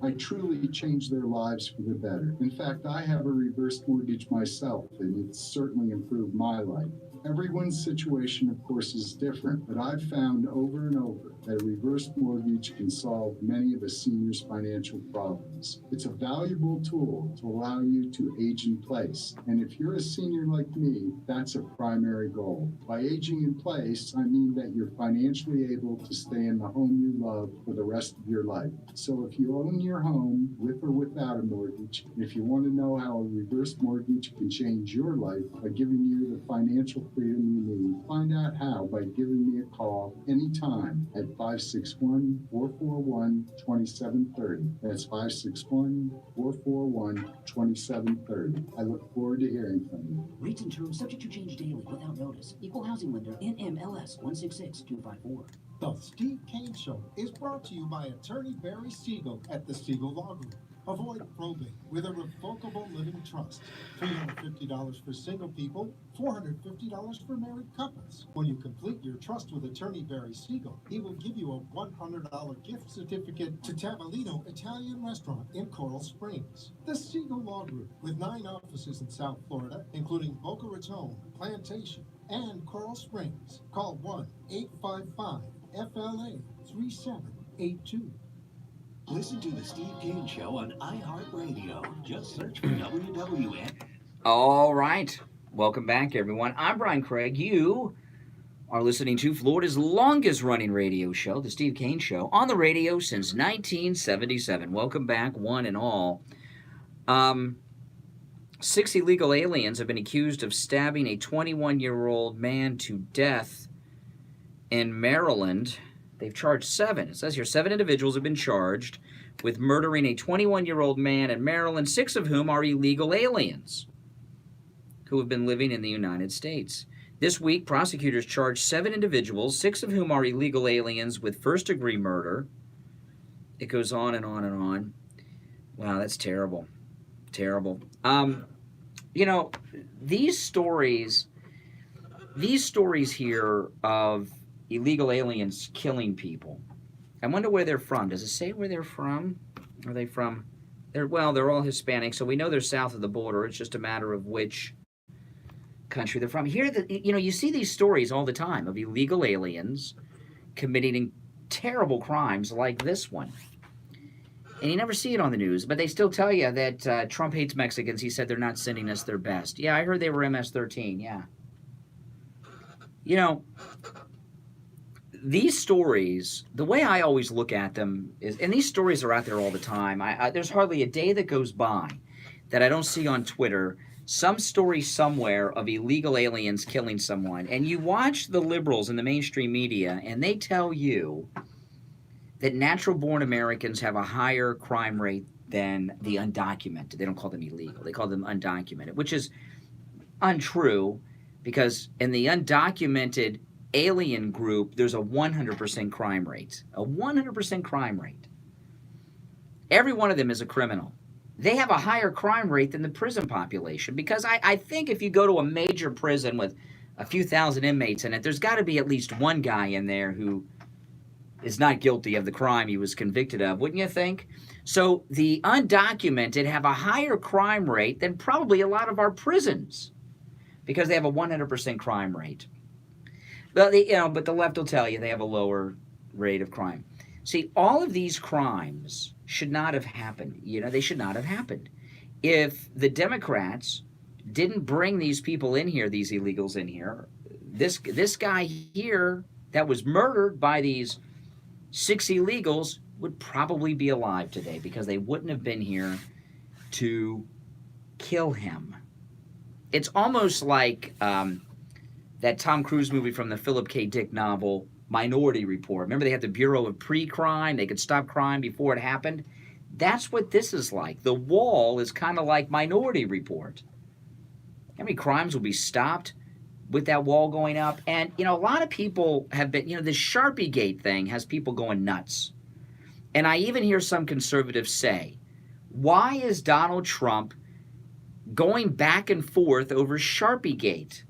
I truly changed their lives for the better. In fact, I have a reverse mortgage myself, and it's certainly improved my life. Everyone's situation, of course, is different, but I've found over and over that a reverse mortgage can solve many of a senior's financial problems. It's a valuable tool to allow you to age in place. And if you're a senior like me, that's a primary goal. By aging in place, I mean that you're financially able to stay in the home you love for the rest of your life. So if you own your home with or without a mortgage, if you want to know how a reverse mortgage can change your life by giving you the financial freedom you need, find out how by giving me a call anytime at 561-441-2730. That's 561-441-2730. I look forward to hearing from you. Rates and terms subject to change daily without notice. Equal housing lender NMLS 166254. The Steve Kane Show is brought to you by attorney Barry Siegel at the Siegel Law Group. Avoid probate with a revocable living trust. $350 for single people, $450 for married couples. When you complete your trust with attorney Barry Siegel, he will give you a $100 gift certificate to Tavolino Italian Restaurant in Coral Springs. The Siegel Law Group, with 9 offices in South Florida, including Boca Raton, Plantation, and Coral Springs. Call 1-855-FLA-3782. Listen to The Steve Kane Show on iHeartRadio. Just search for WWN. All right. Welcome back, everyone. I'm Brian Craig. You are listening to Florida's longest-running radio show, The Steve Kane Show, on the radio since 1977. Welcome back, one and all. 6 illegal aliens have been accused of stabbing a 21-year-old man to death in Maryland. They've charged 7. It says here 7 individuals have been charged with murdering a 21-year-old man in Maryland, 6 of whom are illegal aliens who have been living in the United States. This week, prosecutors charged 7 individuals, 6 of whom are illegal aliens, with first-degree murder. It goes on and on and on. Wow, that's terrible. Terrible. You know, these stories here of illegal aliens killing people, I wonder where they're from. Does it say where they're from? Are they from? They're all Hispanic, so we know they're south of the border. It's just a matter of which country they're from. Here, you see these stories all the time of illegal aliens committing terrible crimes like this one. And you never see it on the news, but they still tell you that Trump hates Mexicans. He said they're not sending us their best. Yeah, I heard they were MS-13, yeah. You know, these stories, the way I always look at them is, and these stories are out there all the time. There's hardly a day that goes by that I don't see on Twitter some story somewhere of illegal aliens killing someone. And you watch the liberals in the mainstream media, and they tell you that natural-born Americans have a higher crime rate than the undocumented. They don't call them illegal. They call them undocumented, which is untrue because in the undocumented alien group, there's a 100% crime rate. A 100% crime rate. Every one of them is a criminal. They have a higher crime rate than the prison population because I think if you go to a major prison with a few thousand inmates in it, there's got to be at least one guy in there who is not guilty of the crime he was convicted of, wouldn't you think? So the undocumented have a higher crime rate than probably a lot of our prisons because they have a 100% crime rate. But the left will tell you they have a lower rate of crime. See, all of these crimes should not have happened. They should not have happened. If the Democrats didn't bring these people in here, these illegals in here, this guy here that was murdered by these 6 illegals would probably be alive today because they wouldn't have been here to kill him. It's almost like that Tom Cruise movie from the Philip K. Dick novel, Minority Report. Remember they had the Bureau of Pre-Crime? They could stop crime before it happened. That's what this is like. The Wall is kind of like Minority Report. How many crimes will be stopped with that wall going up? And, a lot of people have been, this Sharpie Gate thing has people going nuts. And I even hear some conservatives say, why is Donald Trump going back and forth over Sharpie Gate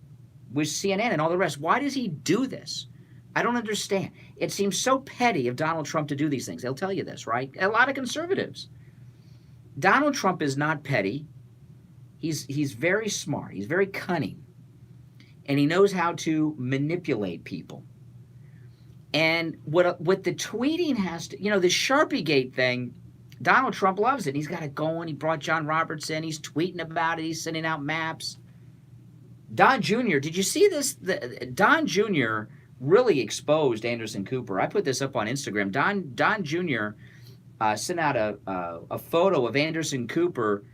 with CNN and all the rest? Why does he do this? I don't understand. It seems so petty of Donald Trump to do these things. They'll tell you this, right? A lot of conservatives. Donald Trump is not petty. He's very smart. He's very cunning. And he knows how to manipulate people. And what the tweeting has to, the Sharpiegate thing, Donald Trump loves it. He's got it going. He brought John Roberts in. He's tweeting about it. He's sending out maps. Don Jr., did you see this? Don Jr. really exposed Anderson Cooper. I put this up on Instagram. Don Jr. Sent out a photo of Anderson Cooper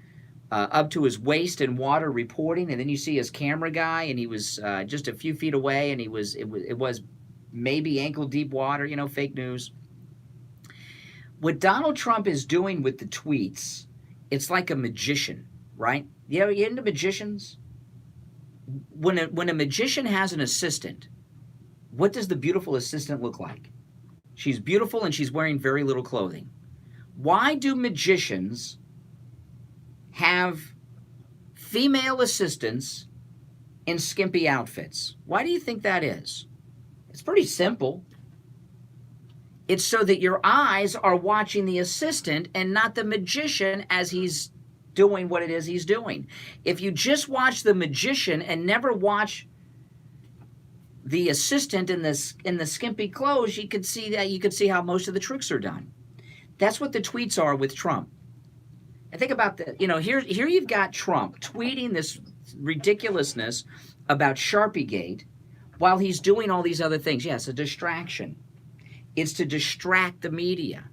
up to his waist in water reporting, and then you see his camera guy, and he was just a few feet away, and it was maybe ankle deep water, fake news. What Donald Trump is doing with the tweets, it's like a magician, right? You into magicians? When a magician has an assistant, what does the beautiful assistant look like? She's beautiful and she's wearing very little clothing. Why do magicians have female assistants in skimpy outfits? Why do you think that is? It's pretty simple. It's so that your eyes are watching the assistant and not the magician as he's doing what it is he's doing. If you just watch the magician and never watch the assistant in the skimpy clothes, you could see how most of the tricks are done. That's what the tweets are with Trump. And think about that. Here you've got Trump tweeting this ridiculousness about Sharpiegate while he's doing all these other things. Yes, a distraction. It's to distract the media.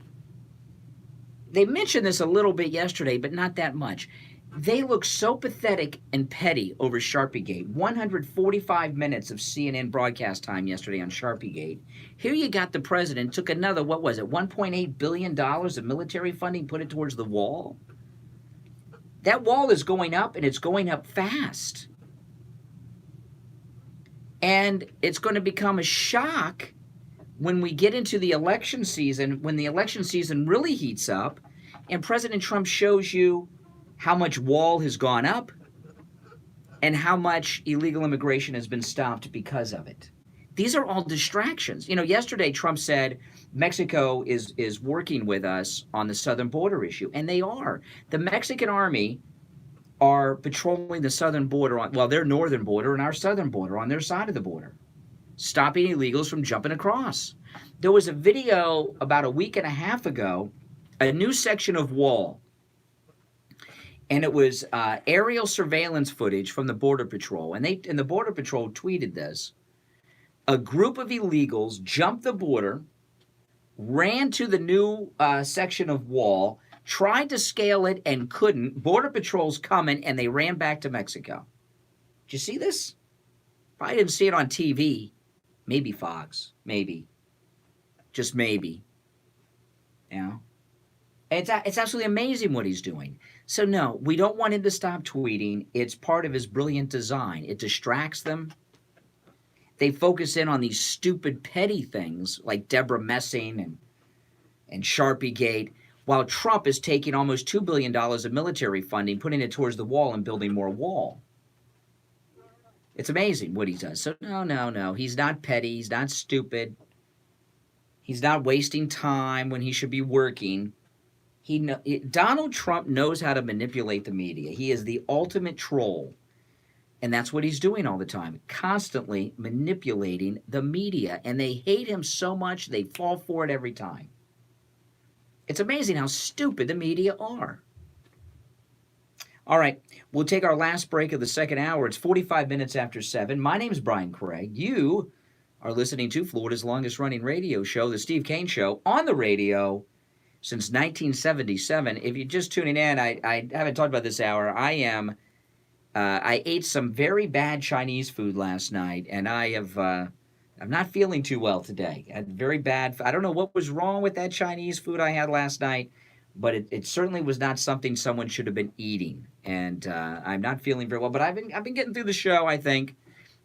They mentioned this a little bit yesterday, but not that much. They look so pathetic and petty over Sharpiegate. 145 minutes of CNN broadcast time yesterday on Sharpiegate. Here you got the president took another, what was it, $1.8 billion of military funding, put it towards the wall. That wall is going up, and it's going up fast. And it's going to become a shock when we get into the election season, when the election season really heats up, and President Trump shows you how much wall has gone up and how much illegal immigration has been stopped because of it. These are all distractions. Yesterday Trump said Mexico is working with us on the southern border issue, and they are. The Mexican army are patrolling the southern border their northern border and our southern border on their side of the border, stopping illegals from jumping across. There was a video about a week and a half ago, a new section of wall, and it was aerial surveillance footage from the Border Patrol. And the Border Patrol tweeted this. A group of illegals jumped the border, ran to the new section of wall, tried to scale it and couldn't. Border Patrol's coming, and they ran back to Mexico. Did you see this? Probably didn't see it on TV. Maybe Fox. Maybe. Just maybe. It's absolutely amazing what he's doing. So no, we don't want him to stop tweeting. It's part of his brilliant design. It distracts them. They focus in on these stupid, petty things like Deborah Messing and Sharpiegate, while Trump is taking almost $2 billion of military funding, putting it towards the wall and building more wall. It's amazing what he does. So no. He's not petty. He's not stupid. He's not wasting time when he should be working. Donald Trump knows how to manipulate the media. He is the ultimate troll. And that's what he's doing all the time, constantly manipulating the media. And they hate him so much, they fall for it every time. It's amazing how stupid the media are. All right, we'll take our last break of the second hour. It's 45 minutes after 7. My name's Brian Craig. You are listening to Florida's longest-running radio show, The Steve Kane Show, on the radio since 1977. If you're just tuning in, I haven't talked about this hour. I ate some very bad Chinese food last night, and I'm not feeling too well today. I had very bad. I don't know what was wrong with that Chinese food I had last night, but it certainly was not something someone should have been eating. And I'm not feeling very well. But I've been getting through the show. I think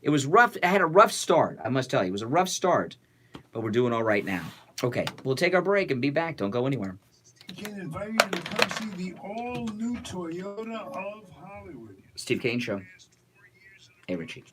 it was rough. I had a rough start. I must tell you, it was a rough start, but we're doing all right now. Okay, we'll take our break and be back. Don't go anywhere. Can invite you to come see the all-new Toyota of Hollywood. Steve Kane Show. Hey, Richie.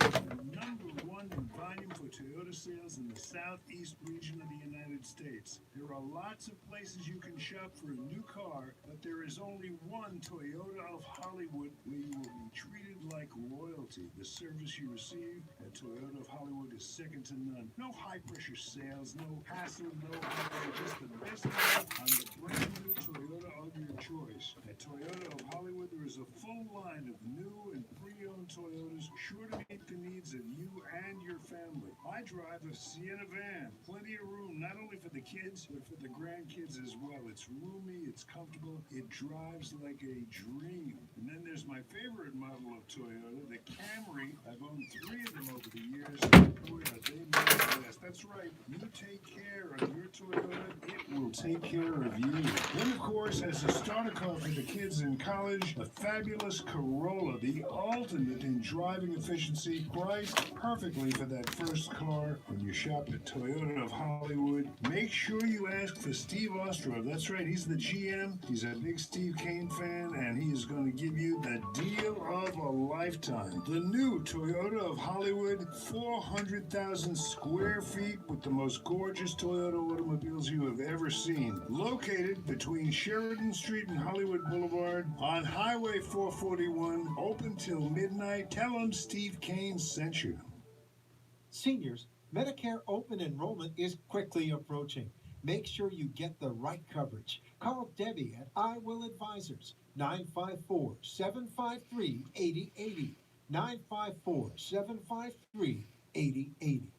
Number one #1 in volume for Toyota sales in the southeast region of the United States. There are lots of places you can shop for a new car, but there is only one Toyota of Hollywood where you will be treated like royalty. The service you receive at Toyota of Hollywood is second to none. No high-pressure sales, no hassle, no hurry, just the best deal on the brand new Toyota of your choice. At Toyota of Hollywood, there is a full line of new and pre-owned Toyotas sure to meet the needs of you and your family. I drive a Sienna van. Plenty of room, not only for the kids, but for the grandkids as well. It's roomy, it's comfortable, it drives like a dream. And then there's my favorite model of Toyota, the Camry. I've owned 3 of them over the years. Boy, are they made to last. That's right. You take care of your Toyota, it will take care of you. Then, of course, as a starter car for the kids in college, the fabulous Corolla, the ultimate in driving efficiency, priced perfectly for that first car. When you shop at Toyota of Hollywood, make sure you ask for Steve Ostrov. That's right, he's the GM. He's a big Steve Kane fan, and he is going to give you the deal of a lifetime. The new Toyota of Hollywood, 400,000 square feet with the most gorgeous Toyota automobiles you have ever seen. Located between Sheridan Street and Hollywood Boulevard on Highway 441, open till midnight. Tell them Steve Kane sent you. Seniors, Medicare open enrollment is quickly approaching. Make sure you get the right coverage. Call Debbie at I Will Advisors, 954-753-8080, 954-753-8080.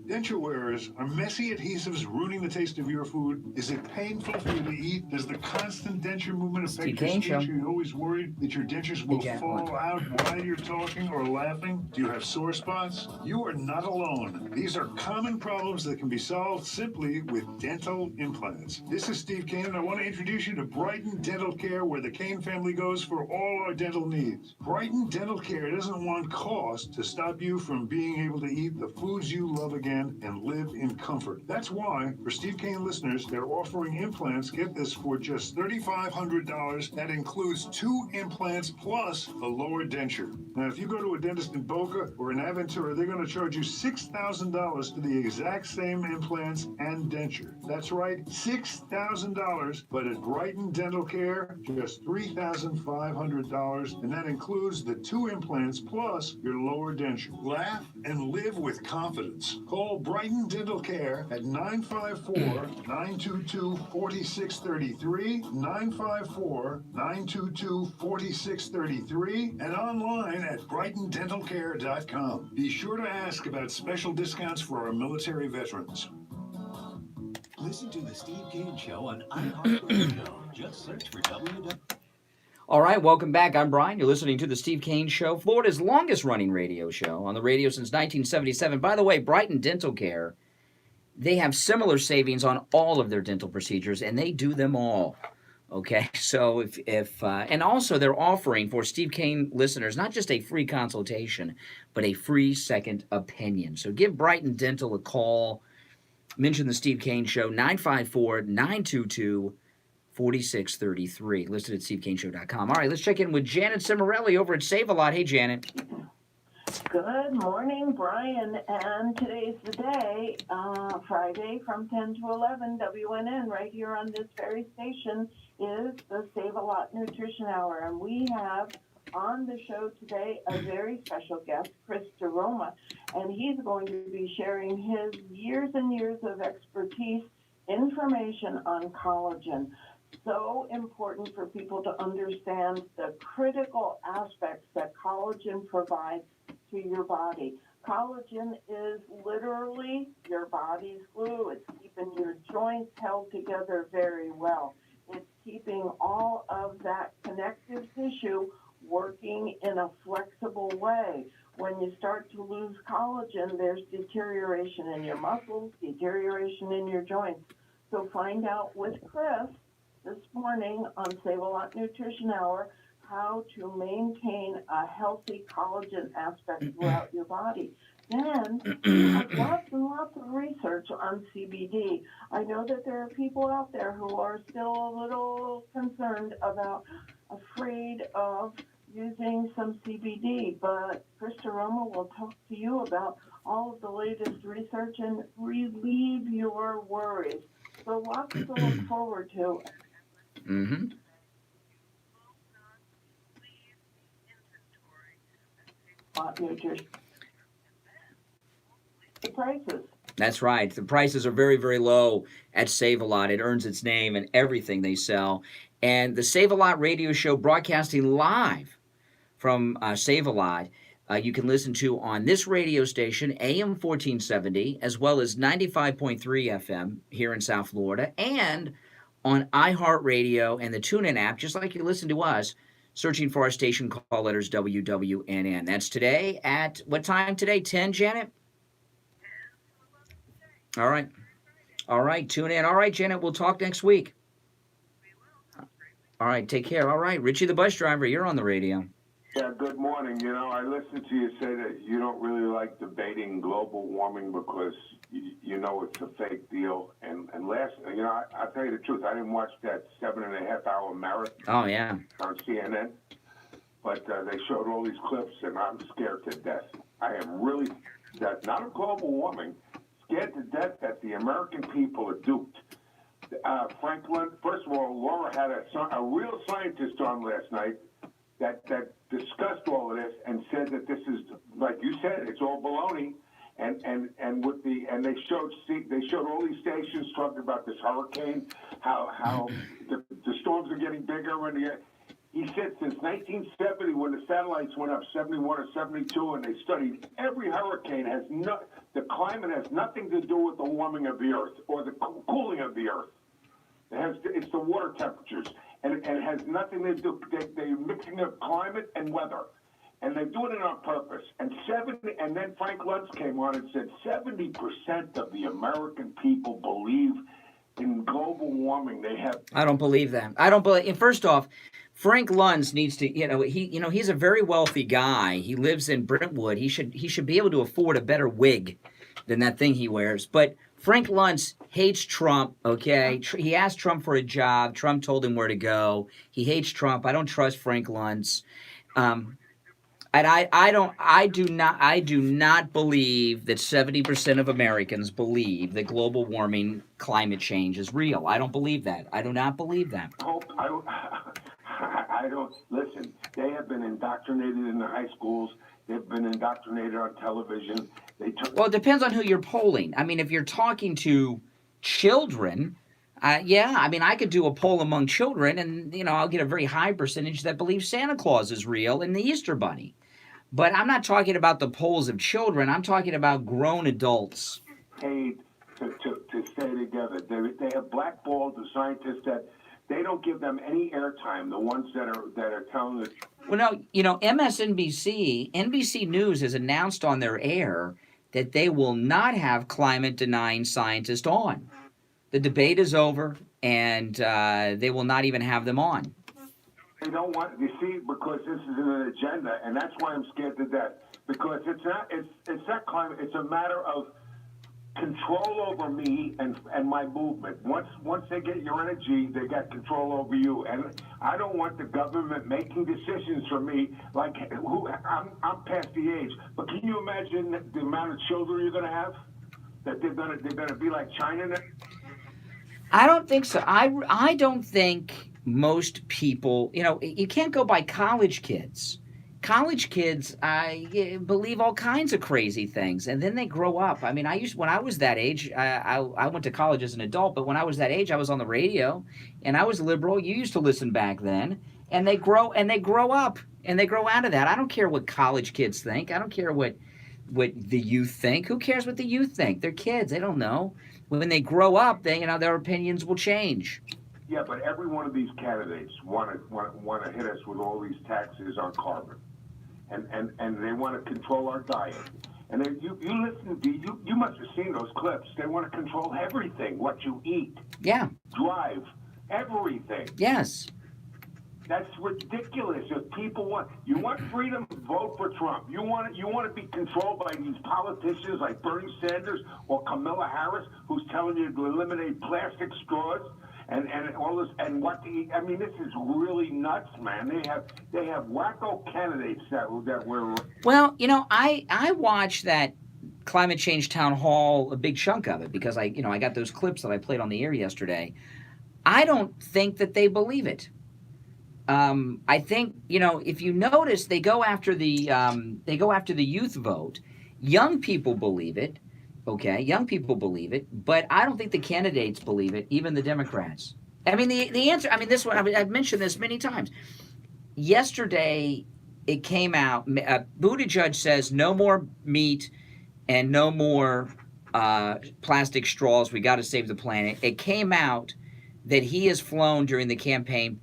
Denture wearers, are messy adhesives ruining the taste of your food? Is it painful for you to eat? Does the constant denture movement affect Steve your Kane speech? Show. Are you always worried that your dentures will Janet. fall out while you're talking or laughing? Do you have sore spots? You are not alone. These are common problems that can be solved simply with dental implants. This is Steve Kane, and I want to introduce you to Brighton Dental Care, where the Kane family goes for all our dental needs. Brighton Dental Care doesn't want cost to stop you from being able to eat the foods you love again and live in comfort. That's why, for Steve Kane listeners, they're offering implants, get this, for just $3,500. That includes 2 implants plus a lower denture. Now, if you go to a dentist in Boca or in Aventura, they're going to charge you $6,000 for the exact same implants and denture. That's right, $6,000. But at Brighton Dental Care, just $3,500, and that includes the 2 implants plus your lower denture. Laugh and live with confidence. Call Brighton Dental Care at 954-922-4633, 954-922-4633, and online at brightondentalcare.com. Be sure to ask about special discounts for our military veterans. Listen to The Steve Kane Show on iHeartRadio. Just search for www. All right, welcome back. I'm Brian. You're listening to The Steve Kane Show, Florida's longest-running radio show, on the radio since 1977. By the way, Brighton Dental Care, they have similar savings on all of their dental procedures, and they do them all. Okay, so and also they're offering for Steve Kane listeners not just a free consultation, but a free second opinion. So give Brighton Dental a call. Mention the Steve Kane Show, 954-922-4633, listed at stevekaneshow.com. All right, let's check in with Janet Cimarelli over at Save A Lot. Hey, Janet. Good morning, Brian, and today's the day, Friday from 10 to 11, WNN, right here on this very station, is the Save A Lot Nutrition Hour, and we have on the show today a very special guest, Chris DeRoma, and he's going to be sharing his years and years of expertise, information on collagen. So important for people to understand the critical aspects that collagen provides to your body. Collagen is literally your body's glue. It's keeping your joints held together very well. It's keeping all of that connective tissue working in a flexible way. When you start to lose collagen, there's deterioration in your muscles, deterioration in your joints. So find out with Chris this morning on Save A Lot Nutrition Hour how to maintain a healthy collagen aspect throughout your body. Then have lots and lots of research on CBD. I know that there are people out there who are still a little concerned about, afraid of using some CBD, but Chris DeRoma will talk to you about all of the latest research and relieve your worries. So lots to look forward to. Mm-hmm. New Jersey prices. That's right. The prices are very, very low at Save-A-Lot. It earns its name in everything they sell. And the Save-A-Lot radio show broadcasting live from Save-A-Lot, you can listen to on this radio station, AM 1470, as well as 95.3 FM here in South Florida, and on iHeartRadio and the TuneIn app, just like you listen to us, searching for our station call letters WWNN. That's today at what time today? 10, Janet? All right. All right, tune in. All right, Janet, we'll talk next week. All right, take care. All right, Richie the bus driver, you're on the radio. Yeah, good morning. You know, I listened to you say that you don't really like debating global warming because you know it's a fake deal. And last, you know, I'll tell you the truth. I didn't watch that 7.5-hour marathon Oh, yeah. on CNN, but they showed all these clips, and I'm scared to death. I am really, that not of global warming, scared to death that the American people are duped. Franklin, first of all, Laura had a real scientist on last night that discussed all of this and said that this is, like you said, it's all baloney. And they showed all these stations talking about this hurricane, how the storms are getting bigger, and he said since 1970 when the satellites went up 71 or 72 and they studied every hurricane the climate has nothing to do with the warming of the earth or the cooling of the earth. It's the water temperatures, and it has nothing to do. They're mixing up climate and weather, and they're doing it on purpose. And then Frank Luntz came on and said 70% of the American people believe in global warming. I don't believe that. I don't believe. First off, Frank Luntz needs to. He's a very wealthy guy. He lives in Brentwood. He should be able to afford a better wig than that thing he wears. But Frank Luntz hates Trump, okay? He asked Trump for a job. Trump told him where to go. He hates Trump. I don't trust Frank Luntz. And I do not believe that 70% of Americans believe that global warming, climate change is real. I don't believe that. I do not believe that. I don't listen. They have been indoctrinated in the high schools. They've been indoctrinated on television. Well, it depends on who you're polling. I mean, if you're talking to children, yeah, I mean, I could do a poll among children, and I'll get a very high percentage that believes Santa Claus is real and the Easter Bunny. But I'm not talking about the polls of children. I'm talking about grown adults. Paid to stay together. They have blackballed the scientists that they don't give them any airtime. The ones that are telling the. Well, no, MSNBC, NBC News has announced on their air that they will not have climate-denying scientists on. The debate is over, and they will not even have them on. They don't want, you see, because this is an agenda, and that's why I'm scared to death. Because it's not climate, it's a matter of control over me and my movement. Once they get your energy, they got control over you. And I don't want the government making decisions for me. Like I'm past the age, but can you imagine the amount of children you're going to have? That they're going to be like China now? I don't think so. I don't think most people, you can't go by college kids. College kids believe all kinds of crazy things, and then they grow up. I mean, when I was that age, I went to college as an adult, but when I was that age, I was on the radio, and I was liberal. You used to listen back then, and they grow up, and they grow out of that. I don't care what college kids think. I don't care what the youth think. Who cares what the youth think? They're kids. They don't know. When they grow up, their opinions will change. Yeah, but every one of these candidates want to hit us with all these taxes on carbon. And they want to control our diet. And then you listen to you must have seen those clips. They want to control everything, what you eat, yeah, drive, everything. Yes. That's ridiculous. If people want freedom, vote for Trump. You want to be controlled by these politicians like Bernie Sanders or Kamala Harris, who's telling you to eliminate plastic straws and all this and what to eat. I mean, this is really nuts, man. They have wacko candidates that were. Well, I watch that climate change town hall, a big chunk of it, because I got those clips that I played on the air yesterday. I don't think that they believe it. I think, if you notice, they go after the youth vote. Young people believe it. Okay, young people believe it, but I don't think the candidates believe it, even the Democrats. I mean, the answer. I mean, this one. I've mentioned this many times. Yesterday, it came out. Buttigieg says no more meat and no more plastic straws. We got to save the planet. It came out that he has flown during the campaign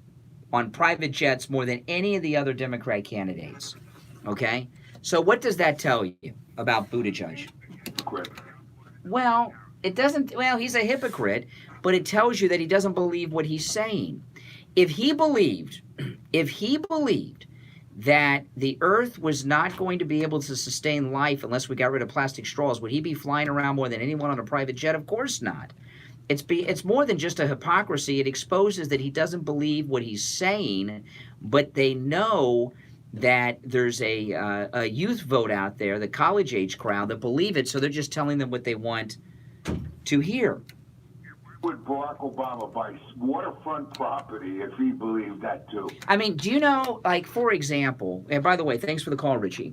on private jets more than any of the other Democrat candidates. Okay? So what does that tell you about Buttigieg? Quick. Well, it doesn't. Well, he's a hypocrite, but it tells you that he doesn't believe what he's saying. If he believed that the Earth was not going to be able to sustain life unless we got rid of plastic straws, would he be flying around more than anyone on a private jet? Of course not. It's more than just a hypocrisy. It exposes that he doesn't believe what he's saying, but they know that there's a youth vote out there, the college-age crowd, that believe it, so they're just telling them what they want to hear. Would Barack Obama buy waterfront property if he believed that too? I mean, do you know, like, for example, and by the way, thanks for the call, Richie.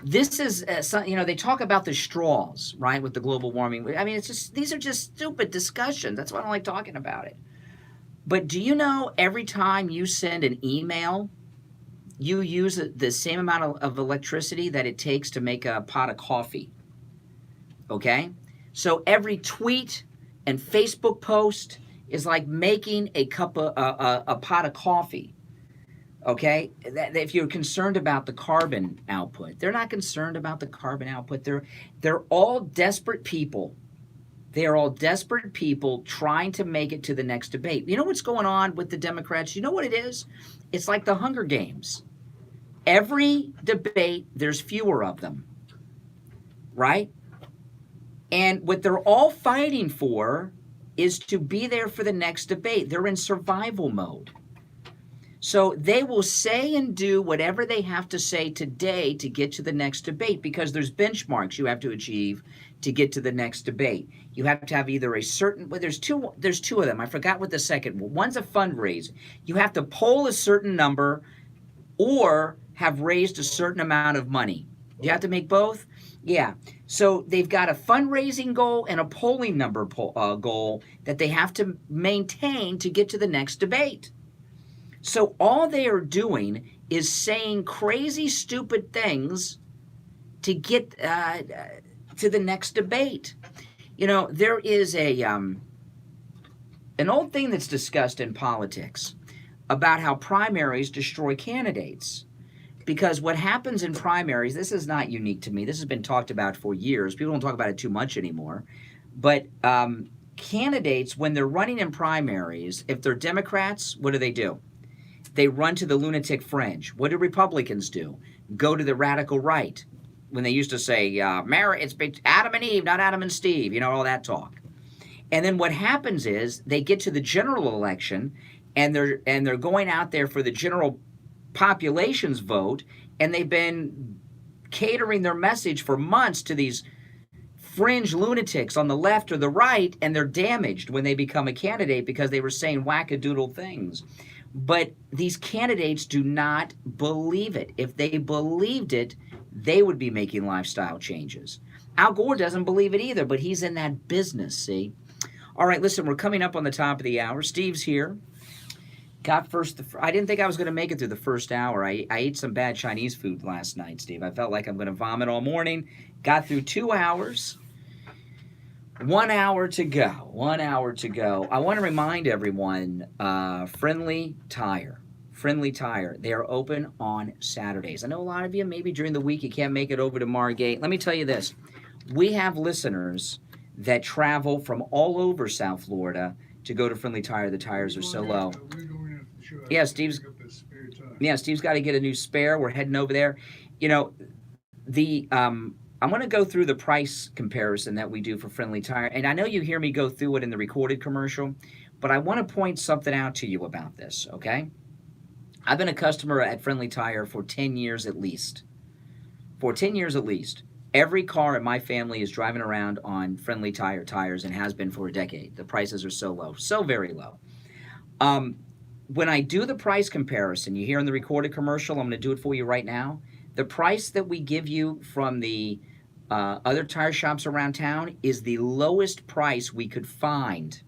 This is, they talk about the straws, right, with the global warming. I mean, these are just stupid discussions. That's why I don't like talking about it. But do you know every time you send an email, you use the same amount of electricity that it takes to make a pot of coffee? Okay? So every tweet and Facebook post is like making a pot of coffee. Okay? If you're concerned about the carbon output, they're not concerned about the carbon output. They're all desperate people. They are all desperate people trying to make it to the next debate. You know what's going on with the Democrats? You know what it is? It's like the Hunger Games. Every debate, there's fewer of them, right? And what they're all fighting for is to be there for the next debate. They're in survival mode. So they will say and do whatever they have to say today to get to the next debate, because there's benchmarks you have to achieve to get to the next debate. You have to have either a certain, well, there's two of them. I forgot what the second one. One's a fundraiser. You have to poll a certain number or have raised a certain amount of money. You have to make both? Yeah. So they've got a fundraising goal and a polling number goal that they have to maintain to get to the next debate. So all they are doing is saying crazy, stupid things to get to the next debate. You know, there is an old thing that's discussed in politics about how primaries destroy candidates. Because what happens in primaries, this is not unique to me. This has been talked about for years. People don't talk about it too much anymore. But candidates, when they're running in primaries, if they're Democrats, what do? They run to the lunatic fringe. What do Republicans do? Go to the radical right. When they used to say, it's Adam and Eve, not Adam and Steve, all that talk. And then what happens is they get to the general election, and they're going out there for the general population's vote, and they've been catering their message for months to these fringe lunatics on the left or the right, and they're damaged when they become a candidate because they were saying wackadoodle things. But these candidates do not believe it. If they believed it, they would be making lifestyle changes. Al Gore doesn't believe it either, but he's in that business, see? All right, listen, we're coming up on the top of the hour. Steve's here. I didn't think I was going to make it through the first hour. I ate some bad Chinese food last night, Steve. I felt like I'm going to vomit all morning. Got through 2 hours. 1 hour to go. 1 hour to go. I want to remind everyone, Friendly Tire. Friendly Tire. They are open on Saturdays. I know a lot of you, maybe during the week, you can't make it over to Margate. Let me tell you this. We have listeners that travel from all over South Florida to go to Friendly Tire. The tires are so low. Yeah, Steve's got to get a new spare. We're heading over there. I'm going to go through the price comparison that we do for Friendly Tire. And I know you hear me go through it in the recorded commercial, but I want to point something out to you about this, okay? I've been a customer at Friendly Tire for 10 years at least. for 10 years at least, every car in my family is driving around on Friendly Tire tires and has been for a decade. The prices are so low, so very low. Um, when I do the price comparison, you hear in the recorded commercial, I'm going to do it for you right now. The price that we give you from the other tire shops around town is the lowest price we could find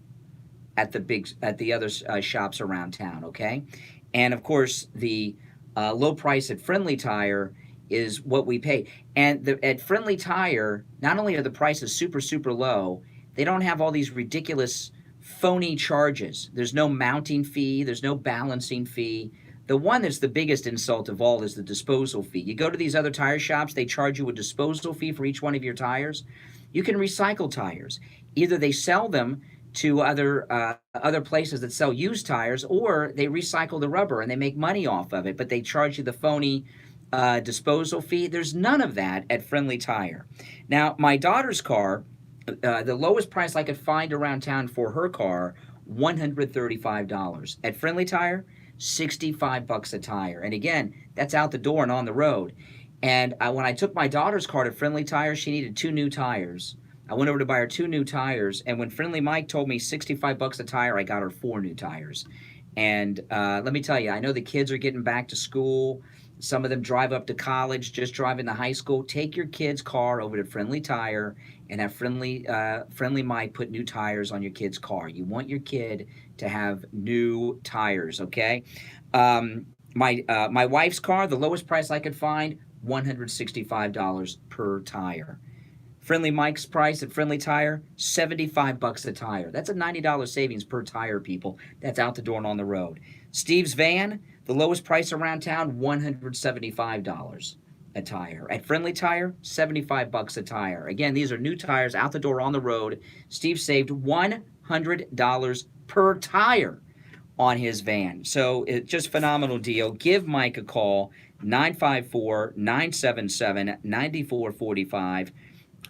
at the other shops around town. Okay, and of course the low price at Friendly Tire is what we pay. And at Friendly Tire, not only are the prices super super low, they don't have all these ridiculous phony charges. There's no mounting fee, there's no balancing fee. The one that's the biggest insult of all is the disposal fee. You go to these other tire shops, they charge you a disposal fee for each one of your tires. You can recycle tires. Either they sell them to other places that sell used tires, or they recycle the rubber and they make money off of it, but they charge you the phony disposal fee. There's none of that at Friendly Tire. Now, my daughter's car, the lowest price I could find around town for her car, $135. At Friendly Tire, $65 a tire. And again, that's out the door and on the road. And when I took my daughter's car to Friendly Tire, she needed 2 new tires. I went over to buy her 2 new tires, and when Friendly Mike told me $65 a tire, I got her 4 new tires. And let me tell you, I know the kids are getting back to school. Some of them drive up to college, just driving to high school. Take your kid's car over to Friendly Tire and have Friendly Mike put new tires on your kid's car. You want your kid to have new tires, okay? My wife's car, the lowest price I could find, $165 per tire. Friendly Mike's price at Friendly Tire, $75 a tire. That's a $90 savings per tire, people. That's out the door and on the road. Steve's van, the lowest price around town, $175 a tire. At Friendly Tire, $75 a tire. Again, these are new tires out the door on the road. Steve saved $100 per tire on his van. So it's just phenomenal deal. Give Mike a call, 954-977-9445.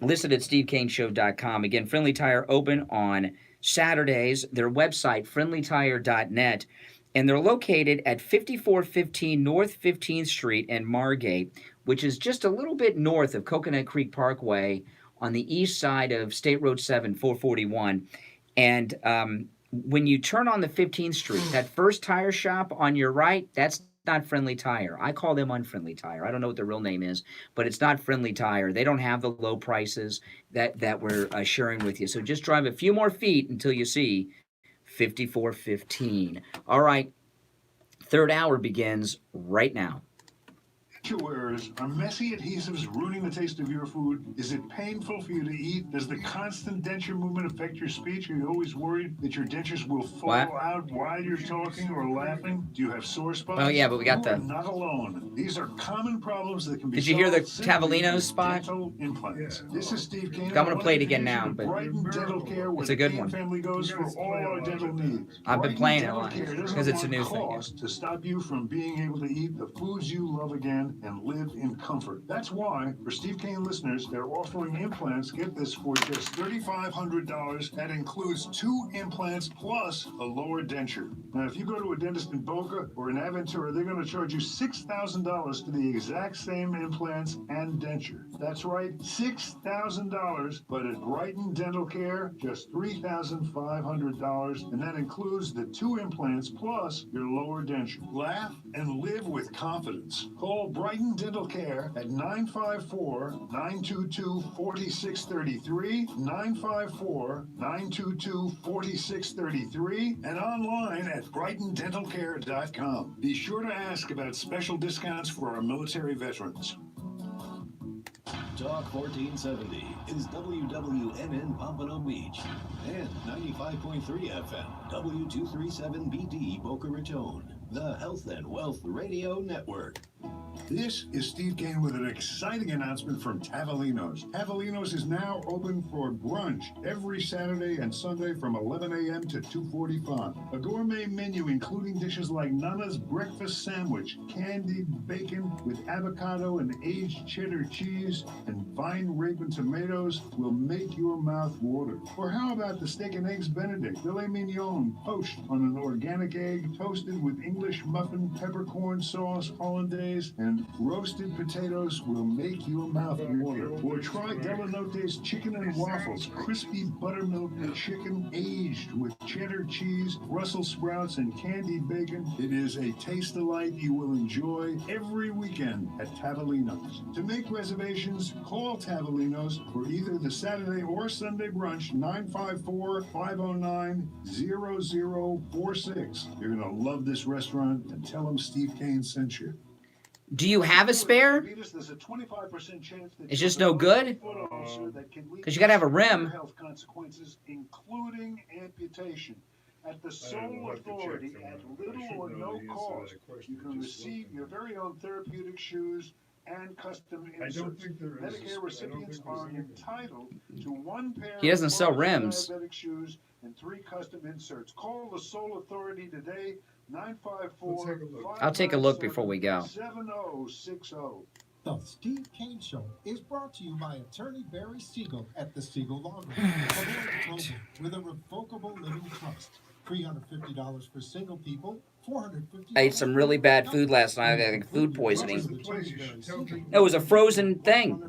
Listed at stevekaneshow.com. Again, Friendly Tire open on Saturdays. Their website, friendlytire.net. And they're located at 5415 North 15th Street in Margate, which is just a little bit north of Coconut Creek Parkway on the east side of State Road 7, 441. And when you turn on the 15th Street, that first tire shop on your right, that's not Friendly Tire. I call them Unfriendly Tire. I don't know what their real name is, but it's not Friendly Tire. They don't have the low prices that we're sharing with you. So just drive a few more feet until you see 5415. All right, third hour begins right now. Wearers, are messy adhesives ruining the taste of your food? Is it painful for you to eat? Does the constant denture movement affect your speech? Are you always worried that your dentures will fall out while you're talking or laughing? Do you have sore spots? Oh yeah, but we got you are not alone. These are common problems that can be Did you hear the simply Tavolino with spot? dental implants. This is Steve Kane. I'm going to play it again now, but Brighton Dental Care, it's a good where one. the family goes for all our dental needs. I've been Brighton playing it a Dental lot Care doesn't because it's a want new thing. cost to stop you from being able to eat the foods you love again and live in comfort. That's why, for Steve Kane listeners, they're offering implants. Get this, for just $3,500. That includes 2 implants plus a lower denture. Now, if you go to a dentist in Boca or in Aventura, they're going to charge you $6,000 for the exact same implants and denture. That's right, $6,000. But at Brighton Dental Care, just $3,500, and that includes the 2 implants plus your lower denture. Laugh and live with confidence. Call Brighton Dental Care at 954-922-4633, 954-922-4633, and online at brightondentalcare.com. Be sure to ask about special discounts for our military veterans. Talk 1470 is WWNN Pompano Beach and 95.3 FM W237BD Boca Raton, the Health and Wealth Radio Network. This is Steve Kane with an exciting announcement from Tavolino's. Tavolino's is now open for brunch every Saturday and Sunday from 11 a.m. to 2:45. A gourmet menu including dishes like Nana's breakfast sandwich, candied bacon with avocado and aged cheddar cheese, and vine rape and tomatoes will make your mouth water. Or how about the steak and eggs Benedict, filet mignon, poached on an organic egg, toasted with English muffin, peppercorn sauce, hollandaise, and and roasted potatoes will make your mouth water. Or try Delanote's chicken and waffles, crispy buttermilk chicken aged with cheddar cheese, Brussels sprouts, and candied bacon. It is a taste delight you will enjoy every weekend at Tavolino's. To make reservations, call Tavolino's for either the Saturday or Sunday brunch, 954-509-0046. You're going to love this restaurant, and tell them Steve Kane sent you. Do you have a spare? There's a 25% chance that It's just no good? Because you got to have a rim. health consequences, including amputation. At the Soul Authority, at little or no cost, you can receive your very own therapeutic shoes and custom inserts. Medicare recipients are entitled to one pair He doesn't sell of rims. diabetic shoes and 3 custom inserts. Call the Soul Authority today, 954. I'll take a look before we go. 7060. The Steve Kane Show is brought to you by attorney Barry Siegel at the Siegel Law Group. Avoid probate with a revocable living trust. $350 for single people, $450. I ate some really bad food last night. I had food poisoning. It was a frozen thing.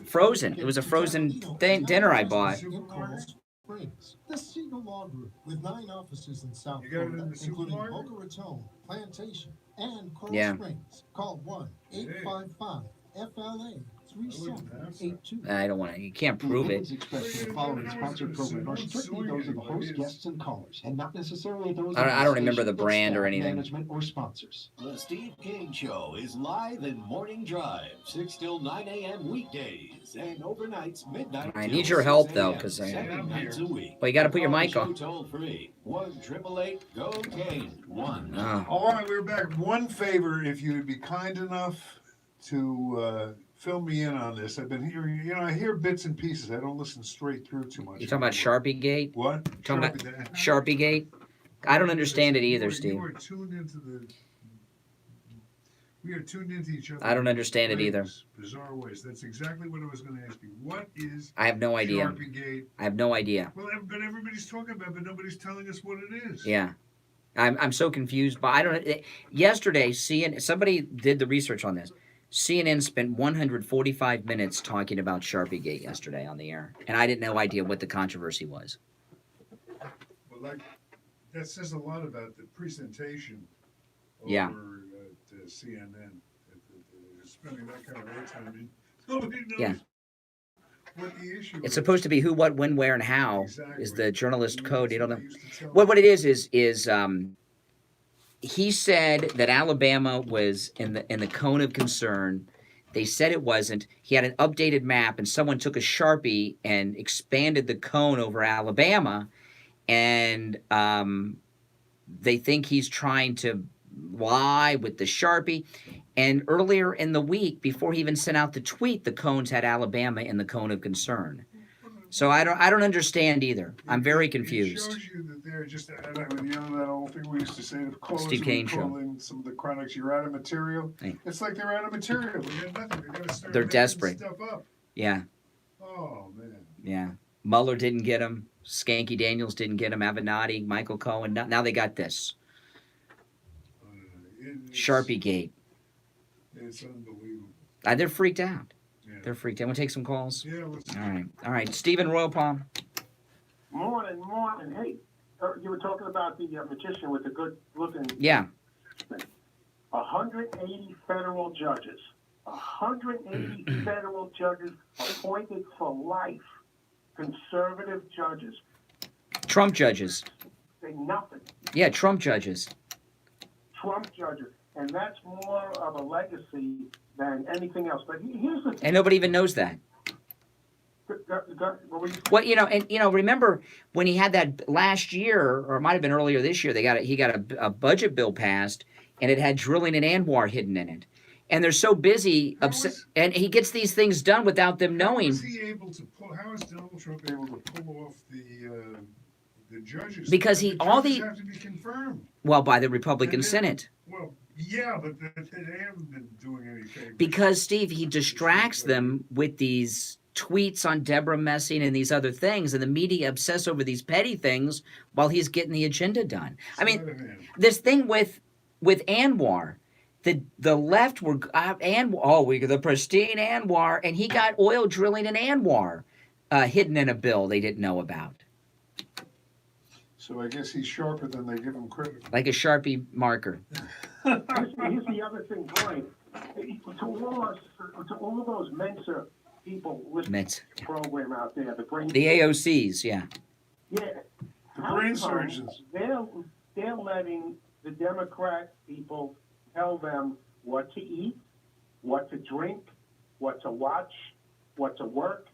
Frozen. It was a frozen thing, dinner I bought. In Coral Springs. The Siegel Law Group with 9 offices in South You got it in Florida, the including supermarket? Boca Raton, Plantation, and Coral Yeah. Springs. Call 1-855-FLA-3782. I don't want to. You can't prove it. Opinions expressed in the following sponsored program are strictly those of the host, guests, and callers, and not necessarily those of I don't the remember station, the brand its or staff, anything. management, or sponsors. The Steve King Show is live in Morning Drive, 6 till 9 a.m. weekdays, and overnights, midnight. I till need your 6 help, though, a.m., 'cause 7 nights a week. Well, you got to put your mic Call on. the show toll free, 1-888-GO-KANE-1. Oh. All right, we're back. One favor, if you would be kind enough to fill me in on this. I've been hearing, I hear bits and pieces. I don't listen straight through too much. You talking about Sharpie Gate? What? Talking about Sharpie- Sharpie Gate? I don't understand it either, Steve. We are tuned into each other. I don't understand it either. Bizarre ways. That's exactly what I was going to ask you. What is I have no idea. Sharpie Gate? I have no idea. Well, but everybody's talking about it, but nobody's telling us what it is. Yeah. I'm so confused, but I don't. Yesterday, somebody did the research on this. CNN spent 145 minutes talking about Sharpie Gate yesterday on the air, and I didn't no idea what the controversy was. Well, that says a lot about the presentation over Yeah. at CNN. Spending that kind of airtime. Nobody knows Yeah. what the issue It's is. supposed to be who, what, when, where, and how Exactly. is the journalist code. You don't know. They used to tell What it is he said that Alabama was in the cone of concern. They said it wasn't. He had an updated map, and someone took a Sharpie and expanded the cone over Alabama, and they think he's trying to lie with the Sharpie. And earlier in the week, before he even sent out the tweet, the cones had Alabama in the cone of concern. So I don't understand either. I'm very It confused. shows you that they're just, that old thing we used to say to callers Steve who Kane would Show. call in some of the chronics, you're out of material. Hey. It's like they're out of material. They got nothing. They gotta start They're making desperate. stuff up. Yeah, Oh, man. yeah. Mueller didn't get him. Skanky Daniels didn't get him. Avenatti, Michael Cohen. Now they got this. It's- Sharpie Gate. It's unbelievable. They're freaked out. Yeah. They're freaked out. Want to take some calls? Yeah, let's All right. Stephen Royal Palm. Morning. Hey, you were talking about the magician with the good-looking. Yeah. 180 federal judges. 180 federal judges appointed for life. Conservative judges. Trump judges. Say nothing. Yeah, Trump judges. Trump judges. And that's more of a legacy than anything else. But here's the thing. And nobody even knows that. What were you Well, remember when he had that last year, or it might have been earlier this year, he got a budget bill passed, and it had drilling in Anwar hidden in it. And they're so busy, and he gets these things done without them knowing. How is Donald Trump able to pull off the judges? Because the all judges the- have to be confirmed. Well, by the Republican And then- Senate. Well, yeah, but they haven't been doing anything. Because, Steve, he distracts them with these tweets on Deborah Messing and these other things, and the media obsess over these petty things while he's getting the agenda done. I mean, this thing with Anwar, the left were we the pristine Anwar, and he got oil drilling in Anwar hidden in a bill they didn't know about, So I guess he's sharper than they give him credit. like a Sharpie marker. Here's the other thing, Brian. To all of those Mensa people listening to the program out there, the AOCs, yeah. Yeah. The brain surgeons. They're letting the Democrat people tell them what to eat, what to drink, what to watch, what to work,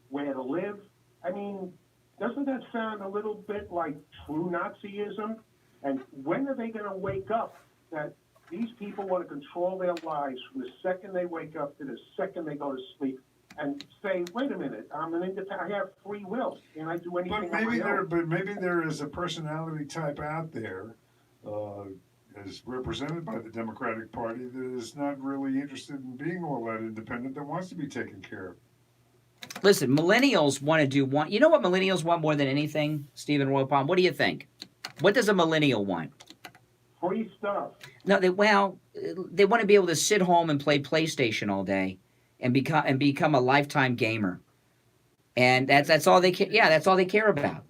where to live. I mean, doesn't that sound a little bit like true Nazism? And when are they going to wake up that these people want to control their lives from the second they wake up to the second they go to sleep? And say, wait a minute, I'm an independent. I have free will. Can I do anything? But maybe there is a personality type out there, as represented by the Democratic Party, that is not really interested in being all that independent. That wants to be taken care of. Listen, millennials want to do one. You know what millennials want more than anything, Stephen Roypalm? What do you think? What does a millennial want? Free stuff. No, they want to be able to sit home and play PlayStation all day. And become a lifetime gamer, and that's all they care. Yeah, that's all they care about.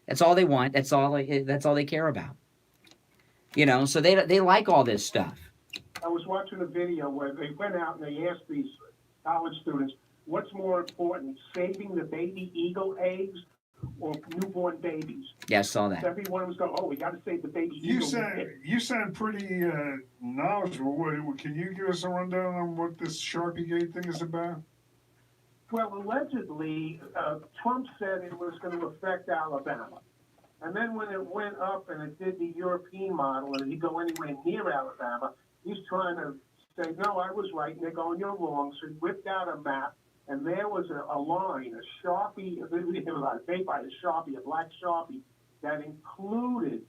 That's all they want. That's all they care about. You know, so they like all this stuff. I was watching a video where they went out and they asked these college students, "What's more important, saving the baby eagle eggs or newborn babies?" Yeah, I saw that. Everyone was going, "Oh, we got to save the baby eagle." You sound pretty knowledgeable. Can you give us a rundown on what this Sharpiegate thing is about? Well, allegedly, Trump said it was going to affect Alabama. And then when it went up and it did the European model and it didn't go anywhere near Alabama, he's trying to say, no, I was right. And they're going, you're wrong. So he whipped out a map. And there was a line, a Sharpie, made by a Sharpie, a black Sharpie, that included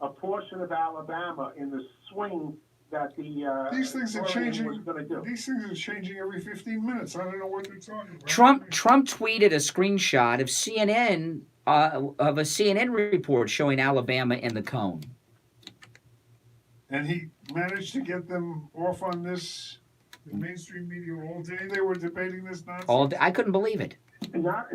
a portion of Alabama in the swing that the these things are changing. Was going to do. These things are changing every 15 minutes. I don't know what they're talking about. Trump tweeted a screenshot of CNN of a CNN report showing Alabama in the cone. And he managed to get them off on this. The mainstream media all day they were debating this nonsense. All day, I couldn't believe it. Not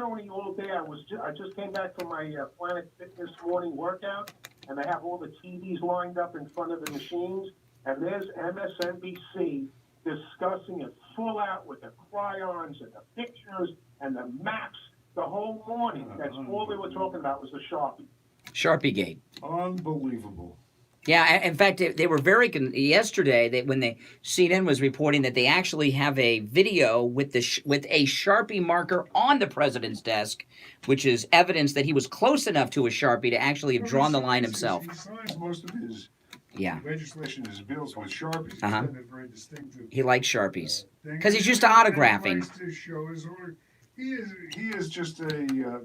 only all day. I just came back from my Planet Fitness morning workout, and they have all the TVs lined up in front of the machines, and there's MSNBC discussing it full out with the cryons and the pictures and the maps the whole morning. That's all they were talking about was the Sharpie. Sharpiegate. Unbelievable. Yeah, in fact, they were very yesterday. When CNN was reporting that they actually have a video with with a Sharpie marker on the president's desk, which is evidence that he was close enough to a Sharpie to actually have drawn the line himself. He signs most of his legislation, his bills with Sharpies. Uh-huh. Very distinctive. He likes Sharpies because he's used to autographing. To show his order. He is just a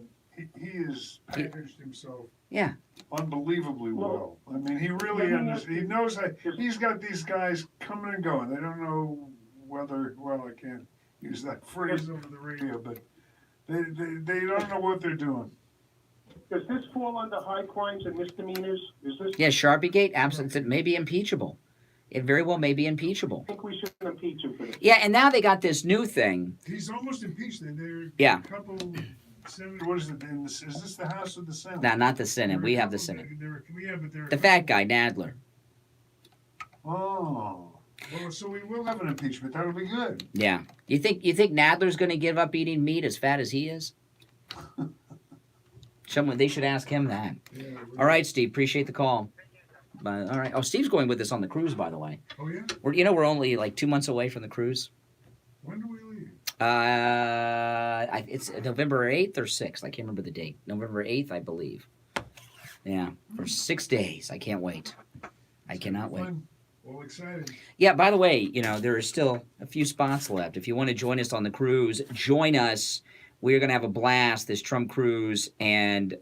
he has packaged himself. Yeah. Unbelievably well. I mean, he really he knows that he's got these guys coming and going. They don't know whether, well, I can't use that phrase over the radio, but they don't know what they're doing. Does this fall under high crimes and misdemeanors? Is this? Yeah, Sharpiegate, absence, it may be impeachable. It very well may be impeachable. I think we should impeach him for this. Yeah, and now they got this new thing. He's almost impeached. A couple. Senate, what is it? Is this the House or the Senate? No, not the Senate. We have the Senate. The fat guy, Nadler. Oh. Well, so we will have an impeachment. That'll be good. Yeah. You think Nadler's going to give up eating meat as fat as he is? They should ask him that. Yeah, all right, Steve. Appreciate the call. All right. Oh, Steve's going with us on the cruise, by the way. Oh yeah. We're only like 2 months away from the cruise. When do we leave? It's November 8th or 6th. I can't remember the date. November 8th, I believe. Yeah, for 6 days. I can't wait. I cannot wait. Well, excited. Yeah, by the way, there are still a few spots left. If you want to join us on the cruise, join us. We're going to have a blast, this Trump cruise, and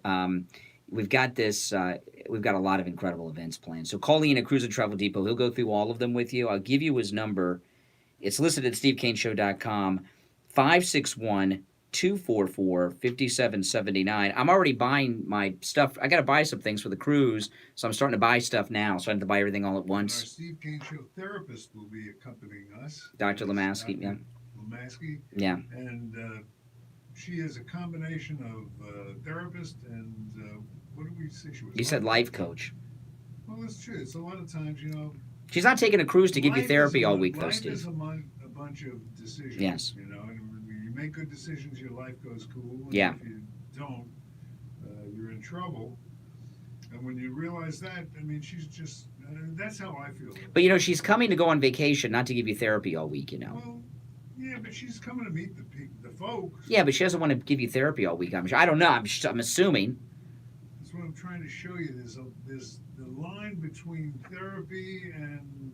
we've got we've got a lot of incredible events planned. So call Ian at Cruise and Travel Depot. He'll go through all of them with you. I'll give you his number. It's listed at stevekaneshow.com. 561 244-5779. I'm already buying my stuff. I got to buy some things for the cruise, so I'm starting to buy stuff now. So I have to buy everything all at And our once. Steve Kane Show therapist will be accompanying us. Dr. It's Lemansky, Dr. yeah. Lemansky. Yeah. And she is a combination of therapist and what did we say she was? You said life coach. Well, that's true. It's a lot of times, you know. She's not taking a cruise to give you life therapy is all week, though, life Steve. is a bunch of decisions. Yes. You know, and when you make good decisions, your life goes cool. And Yeah. if you don't, you're in trouble. And when you realize that, I mean, she's just, that's how I feel. But, you know, she's coming to go on vacation, not to give you therapy all week, you know. Well, yeah, but she's coming to meet the folks. Yeah, but she doesn't want to give you therapy all week. I don't know. I'm assuming. That's what I'm trying to show you. There's the line between therapy and.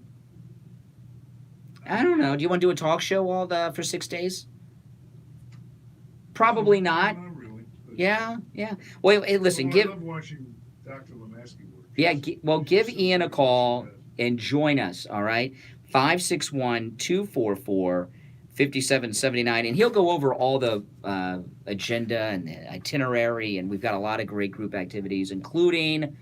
I don't know. Do you want to do a talk show for 6 days? Probably not. Not really. Yeah. Well, hey, listen. I love watching Dr. Lemansky work. Yeah. Give Ian a call and join us. All right. 561-244-5779, and he'll go over all the agenda and the itinerary, and we've got a lot of great group activities, including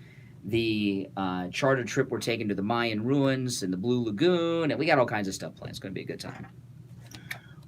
the charter trip we're taking to the Mayan ruins and the Blue Lagoon, and we got all kinds of stuff planned. It's going to be a good time.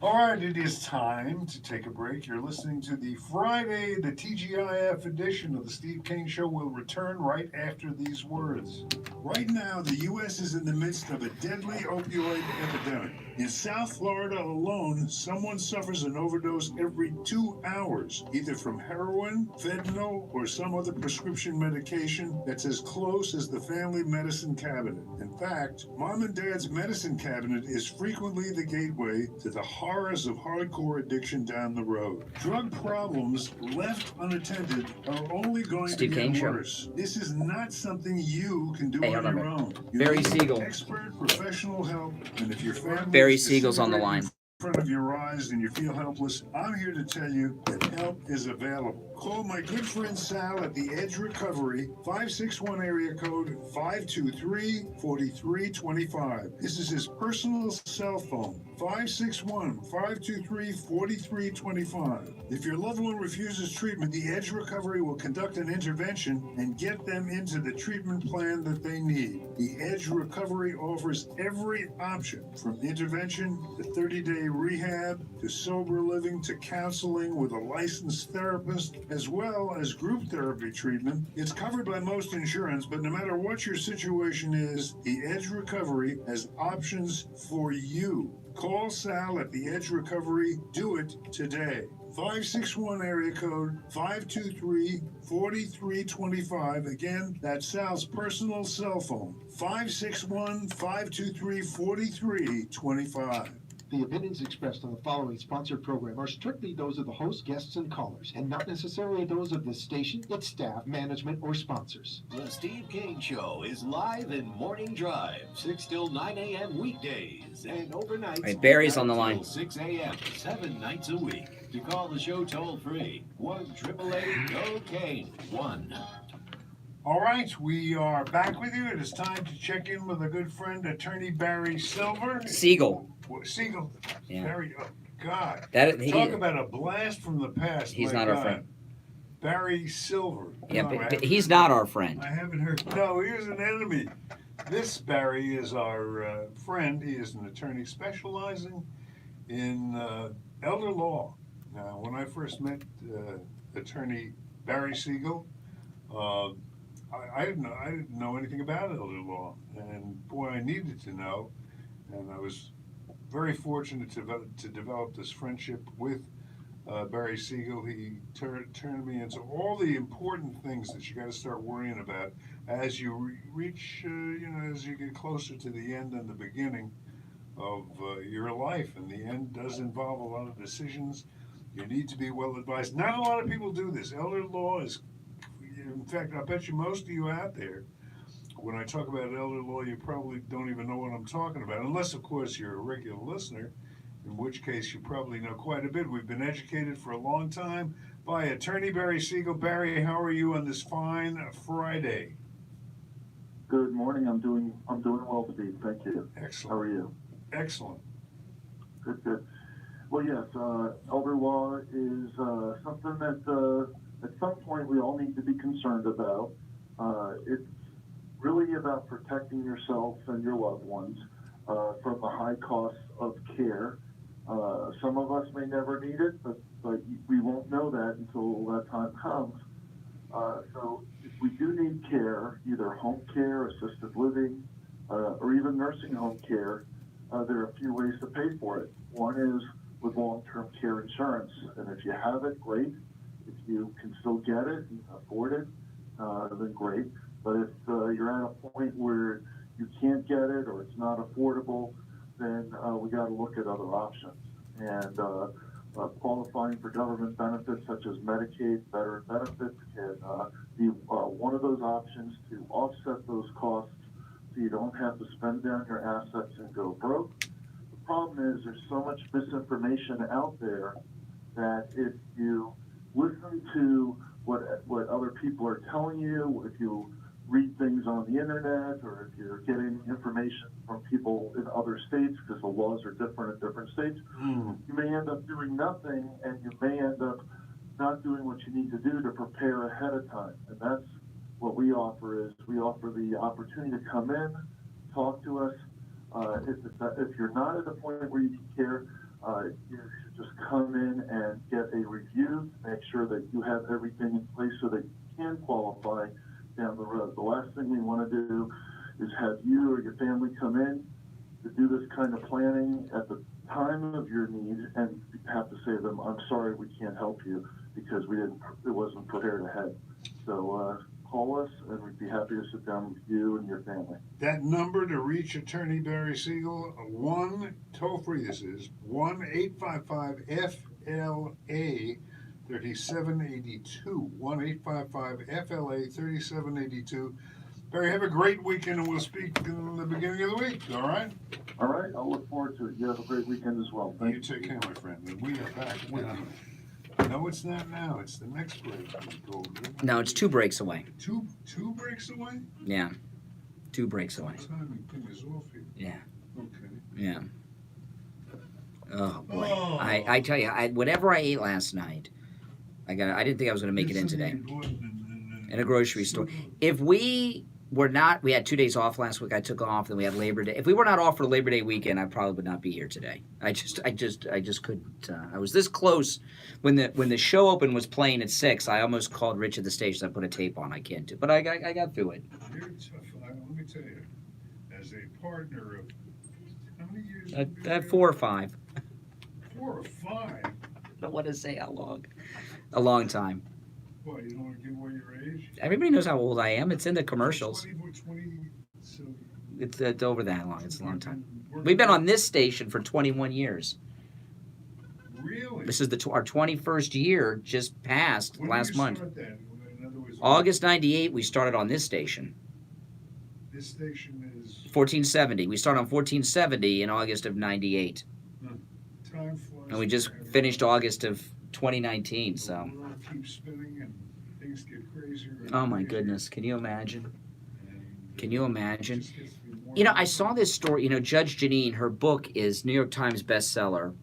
All right, it is time to take a break. You're listening to the Friday, the TGIF edition of the Steve Kane Show. Will return right after these words. Right now, the U.S. is in the midst of a deadly opioid epidemic. In South Florida alone, someone suffers an overdose every 2 hours, either from heroin, fentanyl, or some other prescription medication that's as close as the family medicine cabinet. In fact, Mom and Dad's medicine cabinet is frequently the gateway to the horrors of hardcore addiction down the road. Drug problems left unattended are only going Steve to Kane get Show. worse. This is not something you can do Hey, on hold your on. own. You Barry need Siegel. expert professional help, and if your family Barry is Siegel's on the line. disintegrating in front of your eyes and you feel helpless, I'm here to tell you that help is available. Call my good friend Sal at the Edge Recovery, 561 area code 523-4325. This is his personal cell phone, 561-523-4325. If your loved one refuses treatment, the Edge Recovery will conduct an intervention and get them into the treatment plan that they need. The Edge Recovery offers every option, from intervention to 30-day rehab to sober living to counseling with a licensed therapist, as well as group therapy treatment. It's covered by most insurance, but no matter what your situation is, the Edge Recovery has options for you. Call Sal at the Edge Recovery. Do it today. 561 area code 523-4325. Again, that's Sal's personal cell phone, 561-523-4325. The opinions expressed on the following sponsored program are strictly those of the host, guests, and callers, and not necessarily those of the station, its staff, management, or sponsors. The Steve Kane Show is live in Morning Drive, 6 till 9 a.m. weekdays, and overnight. Right, Barry's on the line. 6 a.m., 7 nights a week. To call the show toll free, 1-888-GO-KANE 1. All right, we are back with you. It is time to check in with a good friend, attorney Barry Silver. Siegel. Siegel. Yeah. Barry, oh, God. Talk about a blast from the past. He's my not our God. friend. Barry Silver. Yeah, No, but he's not our friend. I haven't heard. No, he is an enemy. This Barry is our friend. He is an attorney specializing in elder law. Now, when I first met attorney Barry Siegel, I didn't know anything about elder law, and boy, I needed to know, and I was very fortunate to develop this friendship with Barry Siegel. He turned me into all the important things that you got to start worrying about as you reach, as you get closer to the end and the beginning of your life. And the end does involve a lot of decisions. You need to be well advised. Not a lot of people do this. Elder law is, in fact, I bet you most of you out there, when I talk about elder law, you probably don't even know what I'm talking about, unless, of course, you're a regular listener, in which case you probably know quite a bit. We've been educated for a long time by attorney Barry Siegel. Barry, how are you on this fine Friday? Good morning. I'm doing well, Steve. Thank you. Excellent. How are you? Excellent. Good. Well, yes, elder law is something that at some point we all need to be concerned about. It's really about protecting yourself and your loved ones from the high costs of care. Some of us may never need it, but we won't know that until that time comes. So if we do need care, either home care, assisted living, or even nursing home care, there are a few ways to pay for it. One is with long-term care insurance, and if you have it, great. If you can still get it and afford it, then great. But if you're at a point where you can't get it or it's not affordable, then we got to look at other options. And qualifying for government benefits such as Medicaid, veteran benefits can be one of those options to offset those costs so you don't have to spend down your assets and go broke. The problem is there's so much misinformation out there that if you listen to what other people are telling you, if you read things on the internet, or if you're getting information from people in other states, because the laws are different in different states, you may end up doing nothing, and you may end up not doing what you need to do to prepare ahead of time. And that's what we offer. Is we offer the opportunity to come in, talk to us. If you're not at a point where you can care, you should just come in and get a review, make sure that you have everything in place so that you can qualify down the road. The last thing we want to do is have you or your family come in to do this kind of planning at the time of your need and have to say to them, I'm sorry, we can't help you because it wasn't prepared ahead. So call us and we'd be happy to sit down with you and your family. That number to reach Attorney Barry Siegel, toll-free this is, 1-855-FLA 3782, 1-855-FLA 3782. Barry, have a great weekend, and we'll speak in the beginning of the week, all right? All right, I'll look forward to it. You have a great weekend as well. You take care, my friend, and we are back with you. No, it's not now. It's the next break. No, it's 2 breaks away. Two breaks away? Yeah. 2 breaks away. What time thing is off here? Yeah. Okay. Yeah. Oh, boy. I tell you, whatever I ate last night, I didn't think I was going to make it in today. In a grocery store. If we were not, we had 2 days off last week. I took off, then we had Labor Day. If we were not off for Labor Day weekend, I probably would not be here today. I just couldn't. I was this close when the show open was playing at 6. I almost called Rich at the station. I put a tape on. I can't do, but I got through it. You're tough. Let me tell you, as a partner of how many years? At 4 or 5. 4 or 5. I don't want to say how long. A long time. What, you don't want to give away your age? Everybody knows how old I am. It's in the commercials. 20, so It's over that long. It's a long time. We've been on this station for 21 years. Really? This is our 21st year, just passed When last did you month. start that? In other words, August 98, we started on this station. This station is 1470. We started on 1470 in August of 98. time flies. And we just finished August of 2019, so. The world keeps spinning and things get crazier. And Oh my crazier. goodness, can you imagine? And, Can you it imagine? just gets to be more You know, and I more. saw this story, Judge Janine, her book is New York Times bestseller.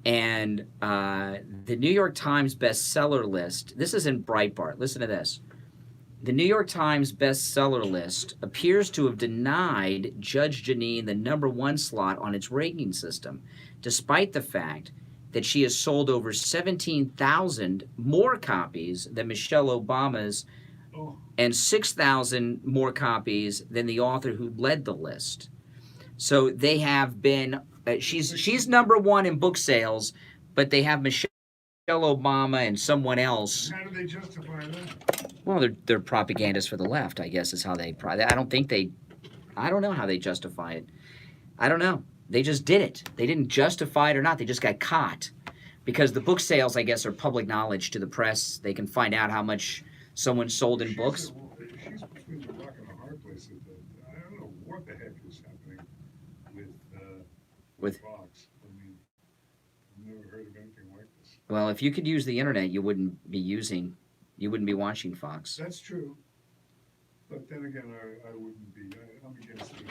And the New York Times bestseller list, this is in Breitbart, listen to this. The New York Times bestseller list appears to have denied Judge Janine the #1 slot on its ranking system, despite the fact that she has sold over 17,000 more copies than Michelle Obama's Oh, and 6,000 more copies than the author who led the list. So they have been, she's #1 in book sales, but they have Michelle Obama and someone else. how do they justify that? Well, they're propagandists for the left, I guess is how they, I don't know how they justify it. I don't know. They just did it. They didn't justify it or not. They just got caught. Because the book sales, I guess, are public knowledge to the press. They can find out how much someone sold in books. She's between the rock and a hard place. I don't know what the heck is happening with Fox. I mean, I've never heard of anything like this. Well, if you could use the internet, you wouldn't be watching Fox. That's true. But then again, I wouldn't be. I'm against it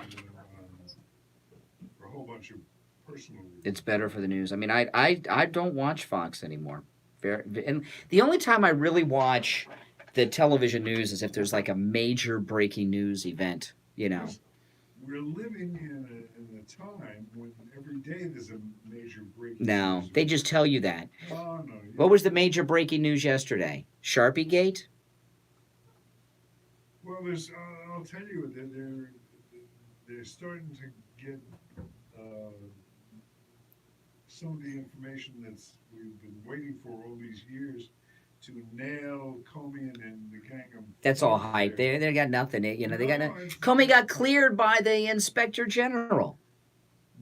for a whole bunch of personally. It's better for the news. I mean, I don't watch Fox anymore. And the only time I really watch the television news is if there's like a major breaking news event, you know. We're living in a time when every day there's a major breaking No, news they event. just tell you that. Oh, no. What was the major breaking news yesterday? Sharpie Gate? Well, I'll tell you, they're starting to get some of the information we've been waiting for all these years to nail Comey and the gang of. That's all folks hype. there. They got nothing. You know, they got No, Comey got cleared by the Inspector General.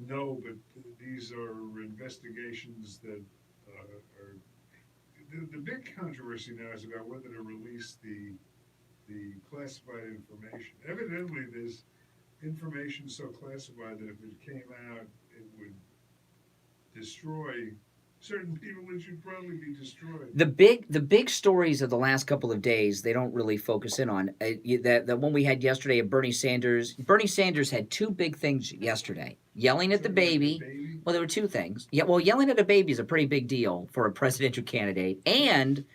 No, but these are investigations that are. The big controversy now is about whether to release the classified information. Evidently, there's information so classified that if it came out, it would destroy certain people that should probably be destroyed. The big stories of the last couple of days they don't really focus in on. The one we had yesterday of Bernie Sanders. Bernie Sanders had two big things yesterday: yelling at the baby. Well, there were two things. Yeah, well, yelling at a baby is a pretty big deal for a presidential candidate. And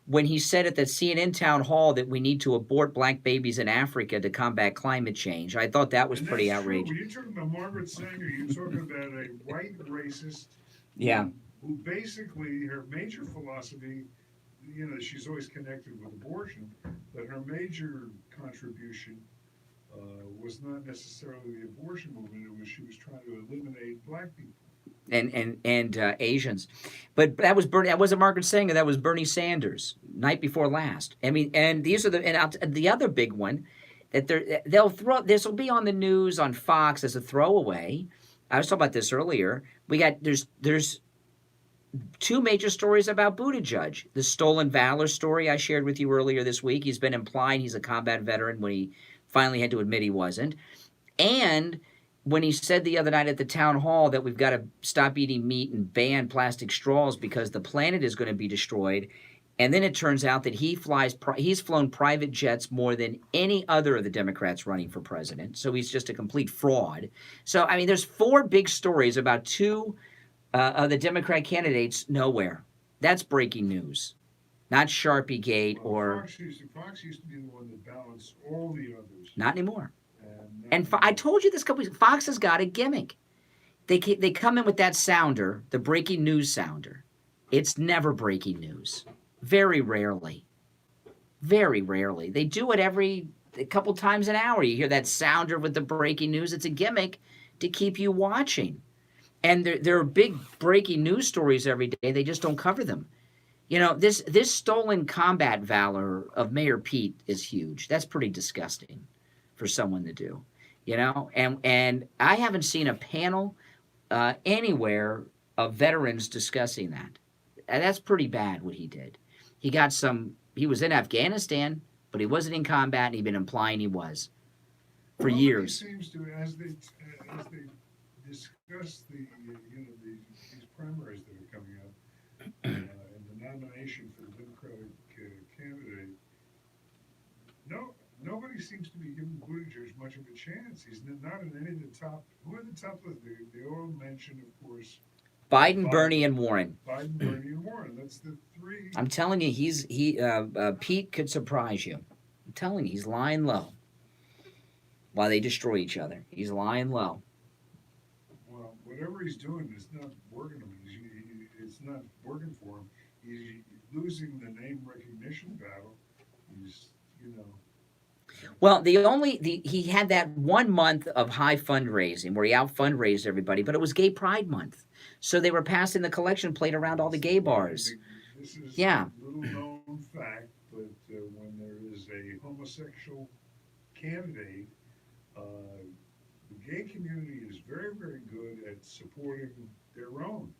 when he said at the CNN town hall that we need to abort black babies in Africa to combat climate change, I thought that was pretty outrageous. When you're talking about Margaret Sanger, you're talking about a white racist. Yeah. Who basically, her major philosophy, you know, she's always connected with abortion, but her major contribution was not necessarily the abortion movement. It was she was trying to eliminate black people. And Asians, but that was Bernie. That wasn't Margaret Sanger. That was Bernie Sanders. Night before last. I mean, and these are the other big one that they'll throw. This will be on the news on Fox as a throwaway. I was talking about this earlier. There's two major stories about Buttigieg. The stolen valor story I shared with you earlier this week. He's been implying he's a combat veteran when he finally had to admit he wasn't. And when he said the other night at the town hall that we've got to stop eating meat and ban plastic straws because the planet is going to be destroyed. And then it turns out that he's flown private jets more than any other of the Democrats running for president. So he's just a complete fraud. So, I mean, there's four big stories about two of the Democrat candidates nowhere. That's breaking news. Not Sharpie Gate or... Fox used to be the one that balanced all the others. Not anymore. And I told you this couple weeks, Fox has got a gimmick. They come in with that sounder, the breaking news sounder. It's never breaking news. Very rarely. Very rarely. They do it a couple times an hour. You hear that sounder with the breaking news. It's a gimmick to keep you watching. And there are big breaking news stories every day. They just don't cover them. You know, this stolen combat valor of Mayor Pete is huge. That's pretty disgusting for someone to do. You know, and I haven't seen a panel anywhere of veterans discussing that. And that's pretty bad what he did. He was in Afghanistan, but he wasn't in combat, and he'd been implying he was for years. It seems to, as they discuss these primaries that are coming up, and the nomination for the Democratic candidate, nobody seems to be giving Buttigieg much of a chance. He's not in any of the top. Who are the top list? They all mention, of course, Biden, Bernie, and Warren. Biden, Bernie, and Warren. That's the three. I'm telling you, Pete could surprise you. I'm telling you, he's lying low while they destroy each other. He's lying low. Well, whatever he's doing is not working him. It's not working for him. He's losing the name recognition battle. He's, Well, he had that 1 month of high fundraising where he out fundraised everybody, but it was Gay Pride Month. So they were passing the collection plate around all the gay bars. This is Yeah. a little known fact, but when there is a homosexual candidate, the gay community is very, very good at supporting their own.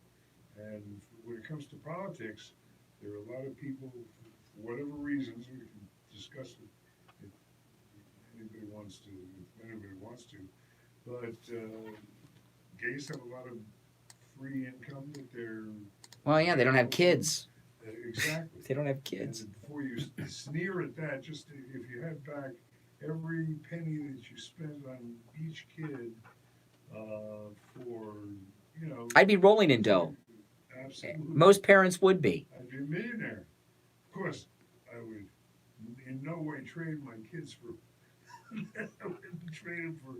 And when it comes to politics, there are a lot of people, for whatever reasons, we can discuss it if anybody wants to, but gays have a lot of free income that they're... Well, yeah, they don't have kids. Exactly. They don't have kids. And before you sneer at that, just if you had back every penny that you spend on each kid for you know. I'd be rolling in dough. Absolutely. Most parents would be. I'd be a millionaire. Of course, I would in no way trade my kids for. I wouldn't trade them for.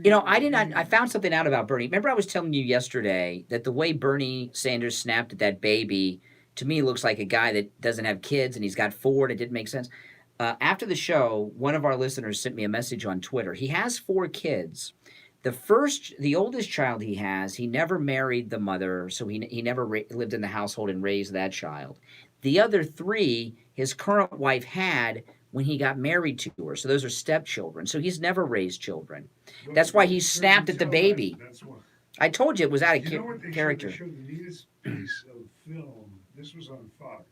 You know, I found something out about Bernie. Remember, I was telling you yesterday that the way Bernie Sanders snapped at that baby, to me, looks like a guy that doesn't have kids and he's got four, and it didn't make sense. After the show, one of our listeners sent me a message on Twitter. He has four kids. The oldest child he has, he never married the mother, so he never lived in the household and raised that child. The other three, his current wife had when he got married to her. So those are stepchildren. So he's never raised children. That's why he snapped at the baby. That's why. I told you it was out of character. character. They showed the neatest piece of film. This was on Fox.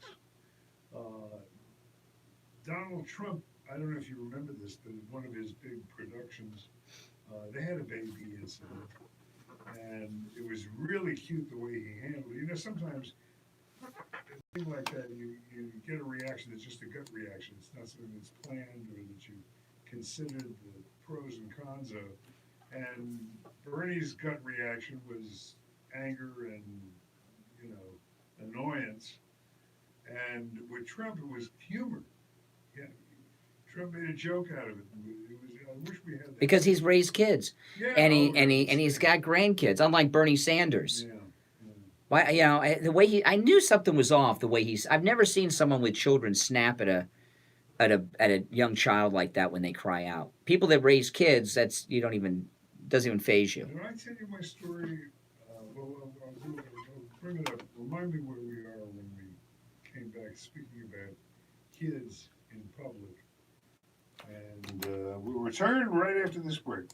Donald Trump, I don't know if you remember this, but one of his big productions, they had a baby incident. And it was really cute the way he handled it. You know, sometimes a thing like that, you get a reaction that's just a gut reaction. It's not something that's planned or that you considered the pros and cons of. And Bernie's gut reaction was anger and, you know, annoyance. And with Trump, it was humor. Yeah, Trump made a joke out of it. I wish we had that. Because he's raised kids, Yeah, and he's got grandkids, unlike Bernie Sanders. Yeah. Why, you know, the way I knew something was off. The way I've never seen someone with children snap at a young child like that when they cry out. People that raise kids, doesn't even faze you. Did I tell you my story? I'll bring it up. Remind me where we are when we came back speaking about kids in public. And we'll return right after this break.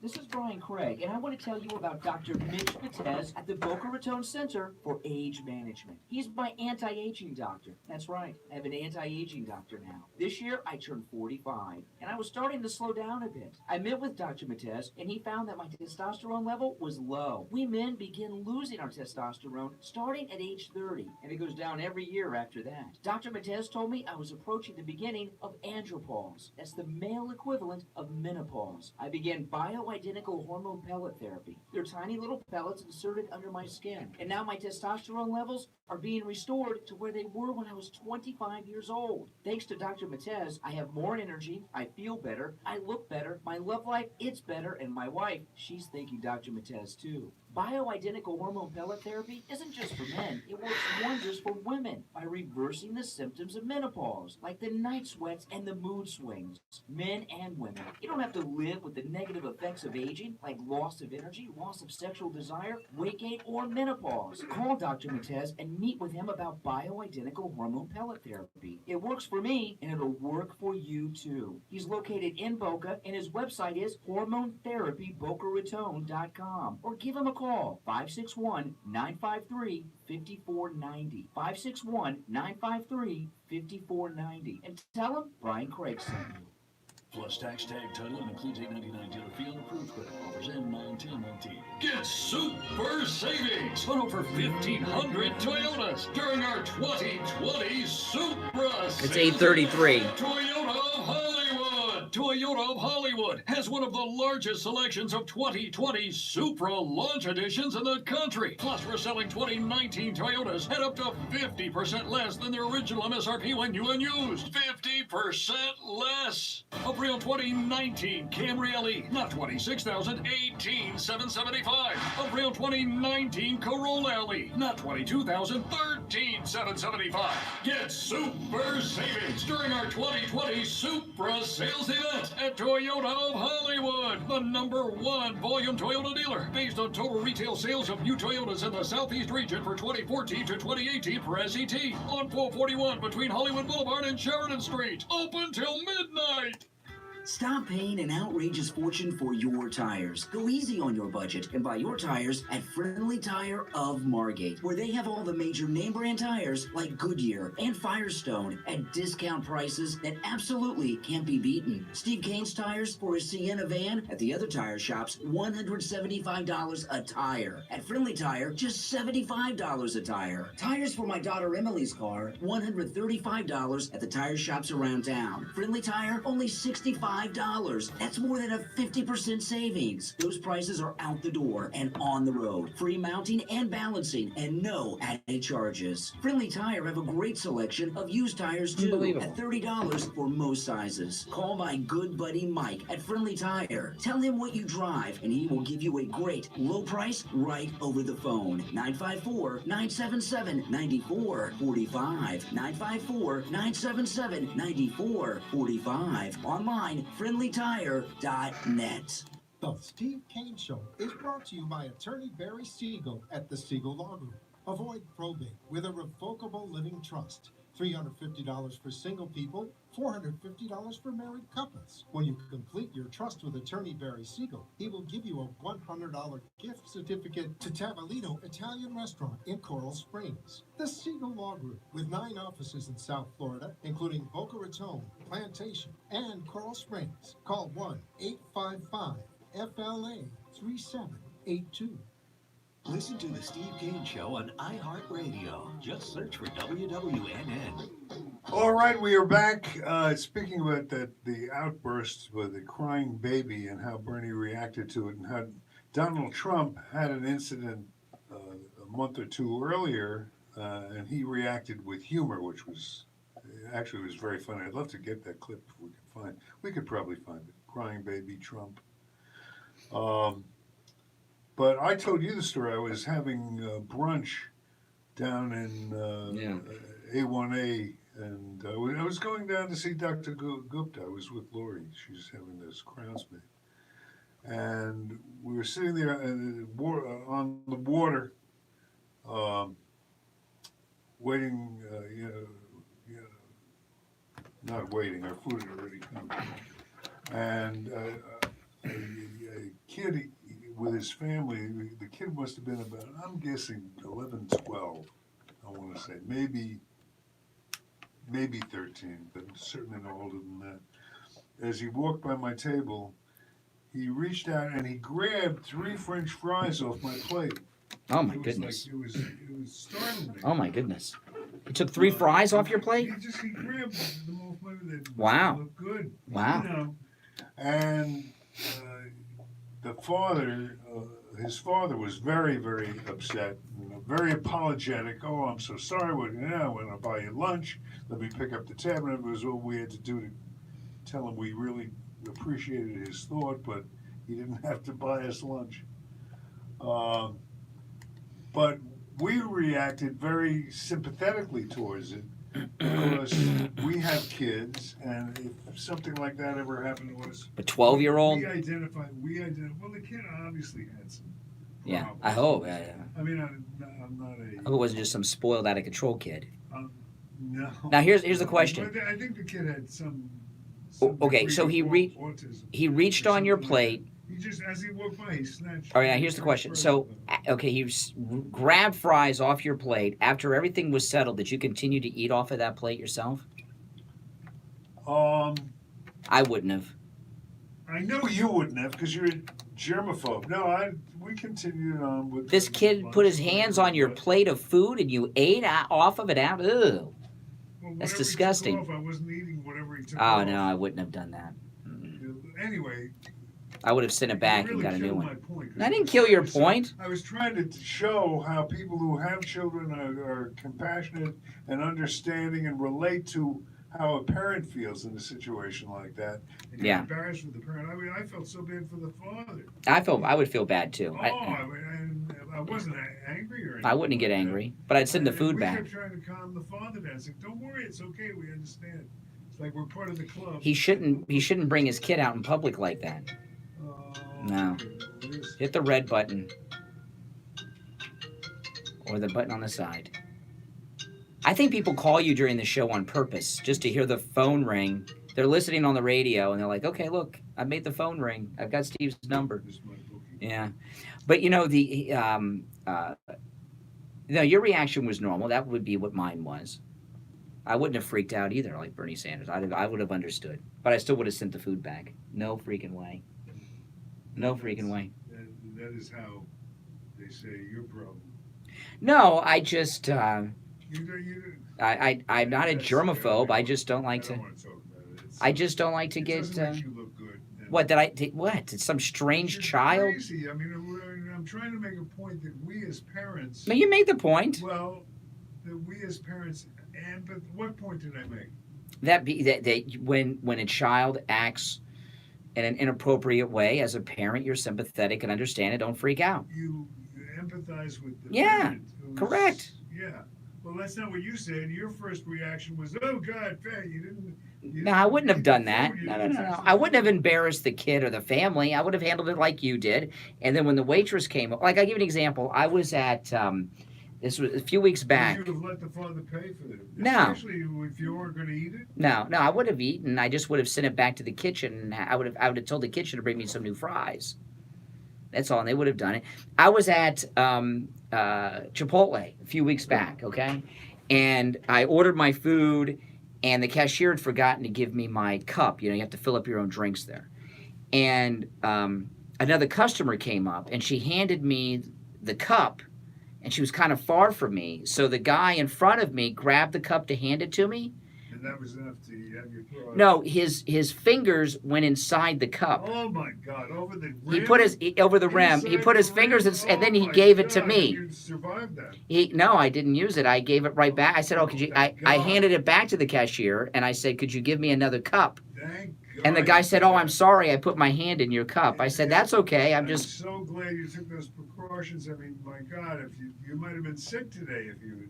This is Brian Craig, and I want to tell you about Dr. Mitch Vitez at the Boca Raton Center for Age Management. He's my anti-aging doctor. That's right, I have an anti-aging doctor now. This year, I turned 45, and I was starting to slow down a bit. I met with Dr. Vitez, and he found that my testosterone level was low. We men begin losing our testosterone starting at age 30, and it goes down every year after that. Dr. Vitez told me I was approaching the beginning of andropause. That's the male equivalent of menopause. I began bioidentical hormone pellet therapy. They're tiny little pellets inserted under my skin. And now my testosterone levels are being restored to where they were when I was 25 years old. Thanks to Dr. Matez, I have more energy, I feel better, I look better, my love life, it's better, and my wife, she's thanking Dr. Matez too. Bioidentical hormone pellet therapy isn't just for men, it works wonders for women by reversing the symptoms of menopause, like the night sweats and the mood swings. Men and women, you don't have to live with the negative effects of aging, like loss of energy, loss of sexual desire, weight gain, or menopause. Call Dr. Matez and meet with him about bioidentical hormone pellet therapy. It works for me, and it'll work for you too. He's located in Boca, and his website is hormonetherapybocaraton.com, or give him a call. 561-953-5490. 561-953-5490. And tell him Brian Craig sent you. Plus tax tag title and includes $8.99 dealer fee on approved credit offers and 9/10/19. Get super savings on over 1,500 Toyotas during our 2020 Supra It's sales 8:33. event at Toyota of Hollywood. Toyota of Hollywood has one of the largest selections of 2020 Supra launch editions in the country. Plus, we're selling 2019 Toyotas at up to 50% less than their original MSRP when new and used. 50% less. A pre-owned 2019 Camry LE, not $26,000, $18,775. A pre-owned 2019 Corolla LE, not $22,000, $13,775. Get super savings during our 2020 Supra sales event at Toyota of Hollywood, the #1 volume Toyota dealer, based on total retail sales of new Toyotas in the Southeast region for 2014 to 2018 per SET, on 441 between Hollywood Boulevard and Sheridan Street, open till midnight. Stop paying an outrageous fortune for your tires. Go easy on your budget and buy your tires at Friendly Tire of Margate, where they have all the major name brand tires like Goodyear and Firestone at discount prices that absolutely can't be beaten. Steve Kane's tires for his Sienna van at the other tire shops, $175 a tire. At Friendly Tire, just $75 a tire. Tires for my daughter Emily's car, $135 at the tire shops around town. Friendly Tire, only $65 $5. That's more than a 50% savings. Those prices are out the door and on the road. Free mounting and balancing and no added charges. Friendly Tire have a great selection of used tires too Unbelievable. at $30 for most sizes. Call my good buddy Mike at Friendly Tire. Tell him what you drive and he will give you a great low price right over the phone. 954-977-9445. 954-977-9445. Online, friendlytire.net. The Steve Kane Show is brought to you by attorney Barry Siegel at the Siegel Law Group. Avoid probate with a revocable living trust. $350 for single people, $450 for married couples. When you complete your trust with attorney Barry Siegel, he will give you a $100 gift certificate to Tavolino Italian Restaurant in Coral Springs. The Siegel Law Group, with 9 offices in South Florida, including Boca Raton, Plantation, and Coral Springs. Call 1-855-FLA-3782. Listen to The Steve Kane Show on iHeartRadio. Just search for WWNN. All right, we are back. Speaking about the outburst with the crying baby and how Bernie reacted to it, and how Donald Trump had an incident a month or two earlier, and he reacted with humor, which was actually was very funny. I'd love to get that clip if we could find. We could probably find it. Crying baby Trump. But I told you the story. I was having brunch down in A1A, and I was going down to see Dr. Gupta. I was with Lori. She's having this crowns made. And we were sitting there on the water, waiting, not waiting, our food had already come. And a kid with his family, the kid must have been about, I'm guessing 11, 12, I want to say, maybe 13, but certainly no older than that. As he walked by my table, he reached out and he grabbed 3 French fries off my plate. Oh my goodness. It was startling me. Oh my goodness. He took 3 fries off your plate? He grabbed them off my plate. Wow. Looked good. Wow. You know, and the father, his father was very, very upset, very apologetic. Oh, I'm so sorry. When I buy you lunch, let me pick up the tab. And it was all we had to do to tell him we really appreciated his thought, but he didn't have to buy us lunch. But we reacted very sympathetically towards it because we have kids, and if something like that ever happened to us, A 12-year-old? we identified. Well, the kid obviously had some Yeah, problems. I hope. I mean, I'm not I hope it wasn't just some spoiled, out of control kid. no. Now here's the question. But I think the kid had some Okay, degree so of he autism reached or on your something like plate. that. He just, as he walked by, he snatched. All right, now here's the question. So, okay, he grabbed fries off your plate. After everything was settled, did you continue to eat off of that plate yourself? I wouldn't have. I know you wouldn't have because you're a germaphobe. No, we continued on with. This kid put his hands on your plate of food and you ate off of it out? Ew. Well, That's whatever disgusting. He took off, I wasn't eating whatever he took Oh, off. no, I wouldn't have done that. Anyway. I would have sent it back really and got a new killed one. my point, I didn't kill your point. I was trying to show how people who have children are compassionate and understanding and relate to how a parent feels in a situation like that. And you're embarrassed with the parent. I mean, I felt so bad for the father. I would feel bad too. I wasn't angry or anything. I wouldn't get angry, but I'd send the food back. We kept trying to calm the father down. Saying, "Don't worry, it's okay. We understand. It's like we're part of the club." He shouldn't bring his kid out in public like that. No. Hit the red button. Or the button on the side. I think people call you during the show on purpose, just to hear the phone ring. They're listening on the radio, and they're like, okay, look, I made the phone ring. I've got Steve's number. Yeah. But, your reaction was normal. That would be what mine was. I wouldn't have freaked out either, like Bernie Sanders. I would have understood. But I still would have sent the food back. No freaking way. No freaking way. That is how they say your problem. No, I just, I'm not a germaphobe. I just don't like to. I don't want to talk about it. I just don't like to It get. doesn't make you look good. What did I? What? Did some strange It's child? crazy. I mean, I'm trying to make a point that we as parents. No, you made the point. Well, that we as parents, but what point did I make? That when a child acts in an inappropriate way, as a parent, you're sympathetic and understand it. Don't freak out. You empathize with the Yeah, parent correct. Yeah. Well, that's not what you said. Your first reaction was, "Oh God, Faye, you didn't." No, I wouldn't have done that. No. I wouldn't have embarrassed the kid or the family. I would have handled it like you did. And then when the waitress came, like I'll give you an example. I was at this was a few weeks back. Would you have let the father pay for it? No. Especially if you weren't going to eat it. No, I would have eaten. I just would have sent it back to the kitchen. And I would have told the kitchen to bring me some new fries. That's all, and they would have done it. I was at Chipotle a few weeks back, okay? And I ordered my food, and the cashier had forgotten to give me my cup. You know, you have to fill up your own drinks there. And another customer came up, and she handed me the cup, and she was kind of far from me. So the guy in front of me grabbed the cup to hand it to me. And that was enough to have you throw it. No, his fingers went inside the cup. Oh my God! Over the rim. He put his over the rim. He put his fingers in, and then he gave it to me. You survived that. No, I didn't use it. I gave it right back. I said, "Oh, could you?" I handed it back to the cashier, and I said, "Could you give me another cup?" Thank God. And the guy said, "Oh, I'm sorry. I put my hand in your cup." I said, "That's okay. I'm just." so glad you took those precautions. I mean, my God, if you might have been sick today if you.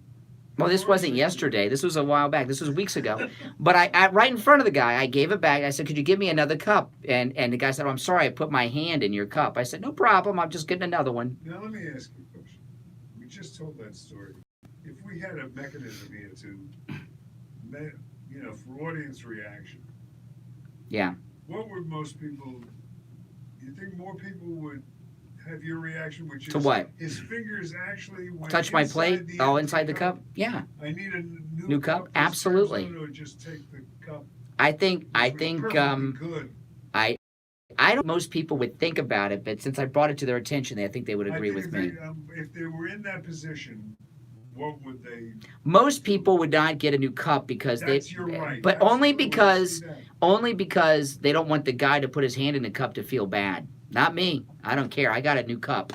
Well, this wasn't yesterday. This was a while back. This was weeks ago. But I right in front of the guy, I gave it back. I said, "Could you give me another cup?" And the guy said, "Oh, I'm sorry. I put my hand in your cup." I said, "No problem. I'm just getting another one." Now let me ask you a question. We just told that story. If we had a mechanism here to, for audience reaction. Yeah. What would most people? You think more people would have your reaction, which is to what? His fingers actually went touch my plate. Inside the cup. Yeah. I need a new cup. Absolutely. Or just take the cup. I think. Good. I don't. Most people would think about it, but since I brought it to their attention, I think they would agree with me. If they were in that position, what would they? Most people would not get a new cup because You're right. But only because they don't want the guy to put his hand in the cup to feel bad. Not me. I don't care. I got a new cup.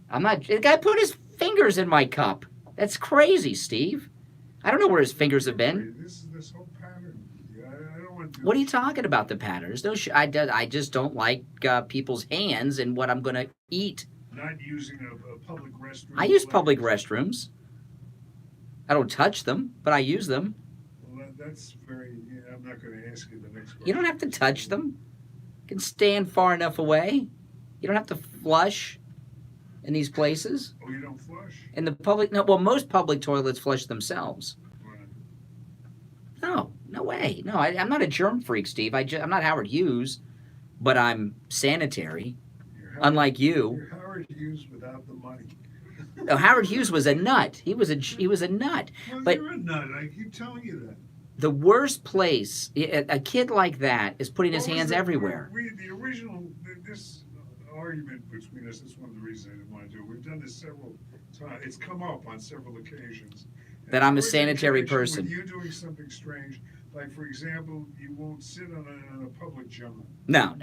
I'm not. The guy put his fingers in my cup. That's crazy, Steve. I don't know where his fingers have been. This whole pattern. I don't want to. What are you talking about? The patterns? No, I just don't like people's hands in what I'm going to eat. Not using a public restroom. I use public restrooms. I don't touch them, but I use them. Well, that's very. I'm not going to ask you the next question. You don't have to touch them. You can stand far enough away. You don't have to flush in these places. Oh, you don't flush? In the public, no. Well, most public toilets flush themselves. Right. No way. No, I'm not a germ freak, Steve. I'm not Howard Hughes, but I'm sanitary. Unlike you. You're Howard Hughes without the money. No, Howard Hughes was a nut. He was a nut. Well, but you're a nut. I keep telling you that. The worst place, a kid like that is putting his hands everywhere. The original, this argument between us, that's one of the reasons I didn't want to do it. We've done this several times. It's come up on several occasions. That I'm a sanitary person. With you doing something strange, like for example, you won't sit on a public john. No.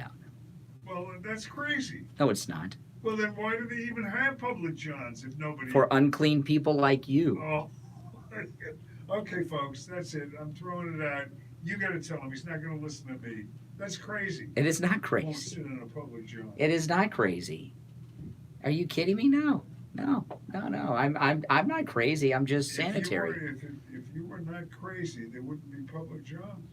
Well, that's crazy. No, it's not. Well, then why do they even have public johns if nobody? For unclean people like you. Oh. Okay, folks, that's it. I'm throwing it out. You got to tell him. He's not going to listen to me. That's crazy. It is not Won't crazy. sit in a public john. It is not crazy. Are you kidding me? No. I'm not crazy. I'm just sanitary. If you were not crazy, there wouldn't be public johns.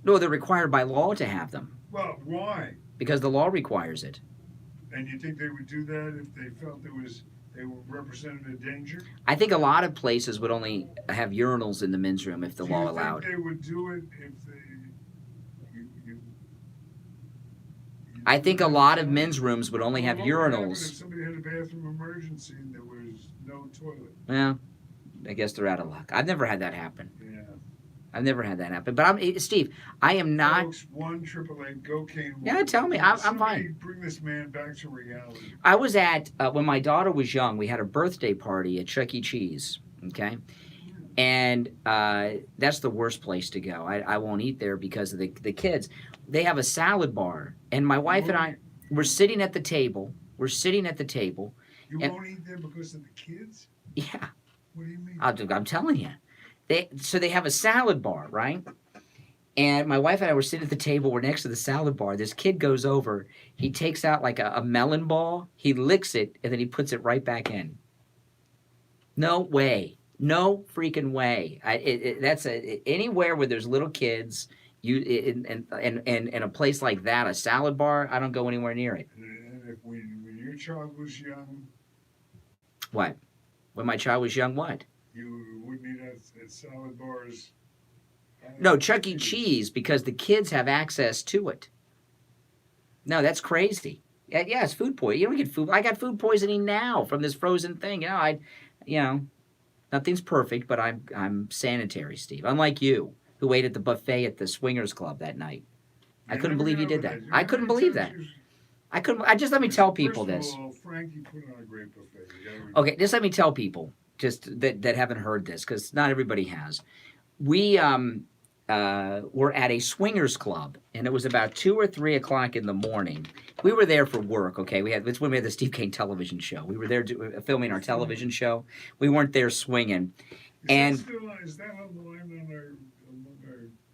No, they're required by law to have them. Well, why? Because the law requires it. And you think they would do that if they felt they represented a danger? I think a lot of places would only have urinals in the men's room if the law allowed. Do you think they would do it if they? I think a lot of men's rooms would only have urinals. If somebody had a bathroom emergency and there was no toilet. Yeah, I guess they're out of luck. I've never had that happen. Yeah. I've never had that happen. But Steve, I am not. Folks, 1-888-GO-CANE. Yeah, tell me. I'm fine. Bring this man back to reality. I was at when my daughter was young. We had a birthday party at Chuck E. Cheese. Okay, And that's the worst place to go. I won't eat there because of the kids. They have a salad bar, and my wife and I we're sitting at the table. We're sitting at the table. You and, won't eat there because of the kids? Yeah. What do you mean? I'm telling you. They have a salad bar, right? And my wife and I were sitting at the table. We're next to the salad bar. This kid goes over. He takes out like a melon ball. He licks it, and then he puts it right back in. No way. No freaking way. That's anywhere where there's little kids. In a place like that, a salad bar, I don't go anywhere near it. And if when your child was young, What? When my child was young, what? you wouldn't eat at salad bars. No, Chuck E. Cheese, because the kids have access to it. No, that's crazy. Yeah, it's food poisoning. You don't get food. I got food poisoning now from this frozen thing. Nothing's perfect, but I'm sanitary, Steve. Unlike you, who ate at the buffet at the Swingers Club that night. I couldn't believe you did that. I couldn't believe that. I couldn't. Just let me tell people this. Frank, you put on a great buffet. Okay, just let me tell people just that haven't heard this, because not everybody has. We were at a swingers club, and it was about 2 or 3 o'clock in the morning. We were there for work. Okay, it's when we had the Steve Kane television show. We were there filming our television show. We weren't there swinging. Is that on the line on our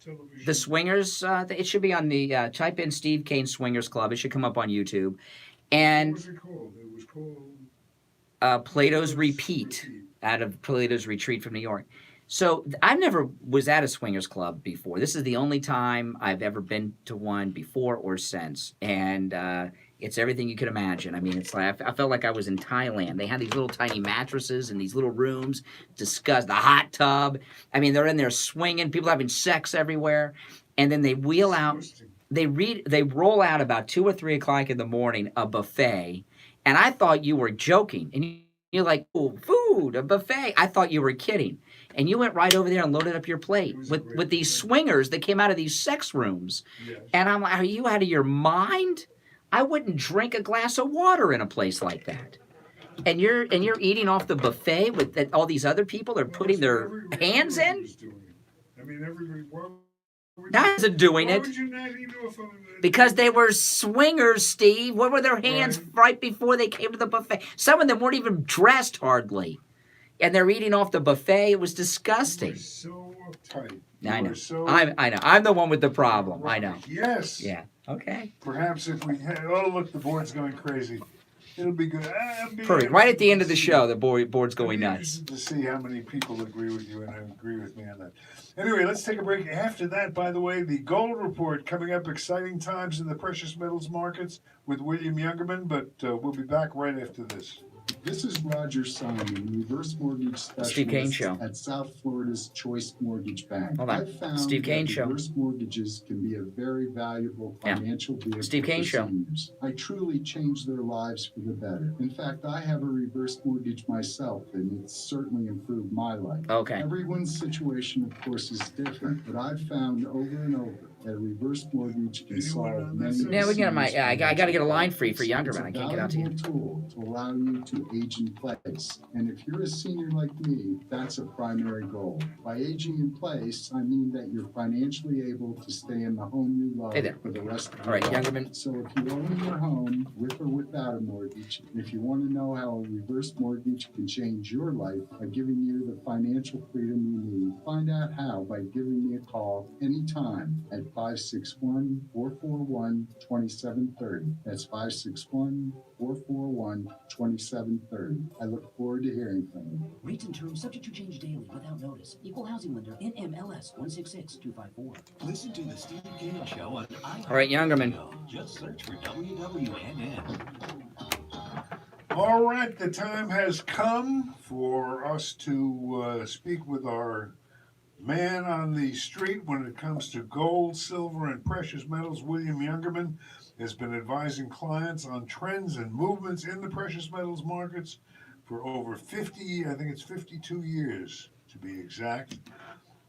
television? The swingers, it should be on the type in Steve Kane Swingers Club. It should come up on YouTube. And what was it called? It was called Plato's Repeat, out of Plato's Retreat from New York. So I never was at a swingers club before. This is the only time I've ever been to one before or since. And it's everything you could imagine. I mean, it's like I felt like I was in Thailand. They had these little tiny mattresses in these little rooms. Disgust. The hot tub. I mean, they're in there swinging. People having sex everywhere. And then they wheel out. They roll out about 2 or 3 o'clock in the morning a buffet. And I thought you were joking. And you're like, oh, food, a buffet. I thought you were kidding. And you went right over there and loaded up your plate with these swingers that came out of these sex rooms. Yes. And I'm like, are you out of your mind? I wouldn't drink a glass of water in a place like that. And you're eating off the buffet with all these other people are putting their hands in? I mean, everybody. Not doing it. Would you not eat off of because they were swingers, Steve. What were their hands right before they came to the buffet? Some of them weren't even dressed hardly. And they're eating off the buffet. It was disgusting. You're so uptight. I know. I know. I'm the one with the problem. I know. Yes. Yeah. Okay. Perhaps if we had... Oh, look, the board's going crazy. It'll be good. Perfect. Right at the end of the show, the board's going nuts. To see how many people agree with you and agree with me on that. Anyway, let's take a break. After that, by the way, the gold report coming up. Exciting times in the precious metals markets with William Youngerman, but we'll be back right after this. This is Roger Simon, reverse mortgage Steve Kane specialist Show. at South Florida's Choice Mortgage Bank. Hold on. I've found Steve Kane that Show. reverse mortgages can be a very valuable financial vehicle Steve Kane for Show. seniors. I truly change their lives for the better. In fact, I have a reverse mortgage myself, and it's certainly improved my life. Okay. Everyone's situation, of course, is different, but I've found over and over that a reverse mortgage can solve many. Yeah, we get I got to get a line free for Youngerman. I can't get out to you. It's a valuable tool to allow you to age in place. And if you're a senior like me, that's a primary goal. By aging in place, I mean that you're financially able to stay in the home you love for the rest of your life. Youngerman. So if you own your home, with or without a mortgage, and if you want to know how a reverse mortgage can change your life by giving you the financial freedom you need, find out how by giving me a call anytime at 561-441-2730. That's 561-441-2730. I look forward to hearing from you. Rates and terms subject to change daily without notice. Equal housing lender NMLS 166254. Listen to the Steve Kane Show on iHeartRadio. All right, Youngerman. Just search for WWNN. All right, the time has come for us to speak with our man on the street when it comes to gold, silver, and precious metals. William Youngerman has been advising clients on trends and movements in the precious metals markets for over 50, I think it's 52 years to be exact.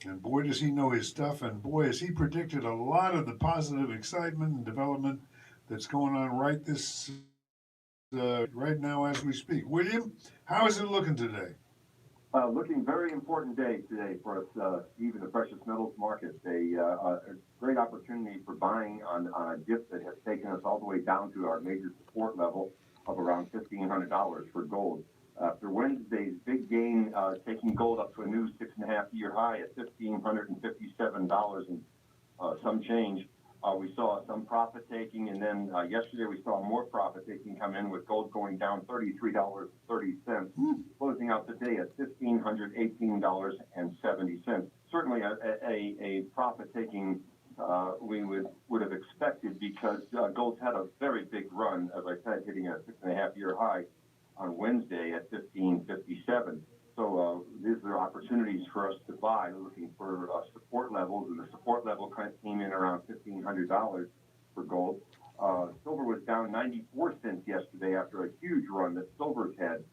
And boy, does he know his stuff, and boy, has he predicted a lot of the positive excitement and development that's going on right now as we speak. William, how is it looking today? Looking very important day today for us, Steve, in the precious metals market. A great opportunity for buying on a dip that has taken us all the way down to our major support level of around $1,500 for gold. After Wednesday's big gain, taking gold up to a new 6.5-year high at $1,557 and some change. We saw some profit taking, and then yesterday we saw more profit taking come in with gold going down $33.30, closing out the day at $1,518.70. Certainly a profit taking we would have expected because gold's had a very big run, as I said, hitting a 6.5-year high on Wednesday at 1557. So these are opportunities for us to buy, looking for support levels, and the support level kind of came in around $1,500 for gold. Silver was down 94 cents yesterday after a huge run that silver's had,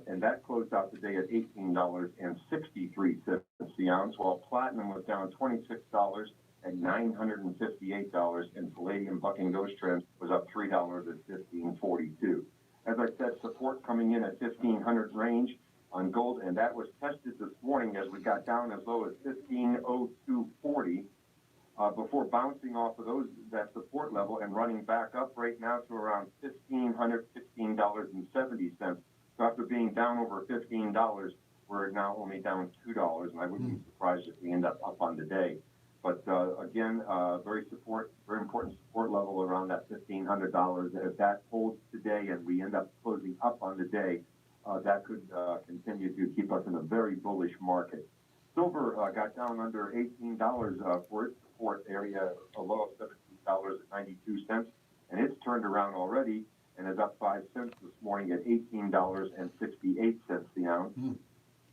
and that closed out the day at $18.63 the ounce, while platinum was down $26 at $958, and palladium, bucking those trends, was up $3 at $15.42. As I said, support coming in at 1,500 range on gold, and that was tested this morning as we got down as low as 1502.40 before bouncing off of that support level and running back up right now to around $16.70. So after being down over $15, we're now only down $2, and I wouldn't be surprised if we end up on the day. But again, very important support level around that $1,500. If that holds today and we end up closing up on the day, that could continue to keep us in a very bullish market. Silver got down under $18 for its support area, a low of $17.92, and it's turned around already and is up 5 cents this morning at $18.68 the ounce.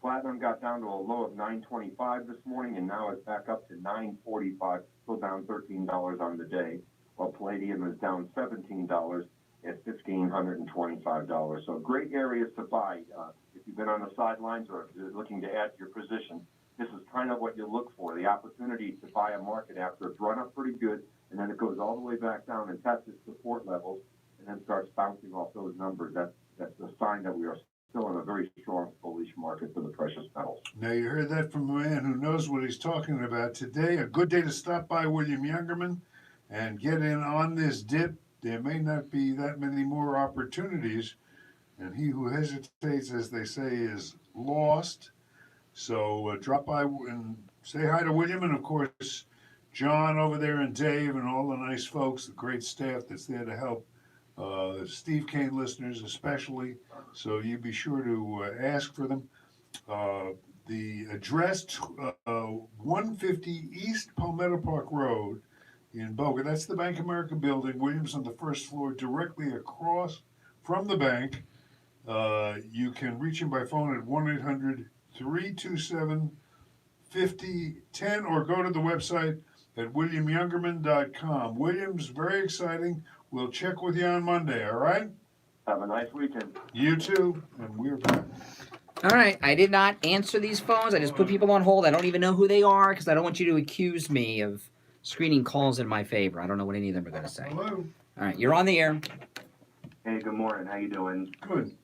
Platinum got down to a low of $9.25 this morning and now is back up to $9.45, still down $13 on the day, while palladium is down $17 at $1,525. So great areas to buy. If you've been on the sidelines or looking to add to your position, this is kind of what you look for, the opportunity to buy a market after it's run up pretty good, and then it goes all the way back down and tests its support levels, and then starts bouncing off those numbers. That's a sign that we are still in a very strong bullish market for the precious metals. Now, you heard that from a man who knows what he's talking about today. A good day to stop by William Youngerman and get in on this dip. There may not be that many more opportunities, and he who hesitates, as they say, is lost. So drop by and say hi to William, and of course John over there and Dave and all the nice folks, the great staff that's there to help Steve Kane listeners especially. So you be sure to ask for them. The address, 150 East Palmetto Park Road in Boca. That's the Bank of America building. Williams on the first floor, directly across from the bank. You can reach him by phone at 1-800-327-5010 or go to the website at williamyoungerman.com. Williams, very exciting. We'll check with you on Monday, all right? Have a nice weekend. You too, and we're back. All right, I did not answer these phones. I just put people on hold. I don't even know who they are because I don't want you to accuse me of screening calls in my favor. I don't know what any of them are going to say. Hello. All right, you're on the air. Hey, good morning. How you doing? Good.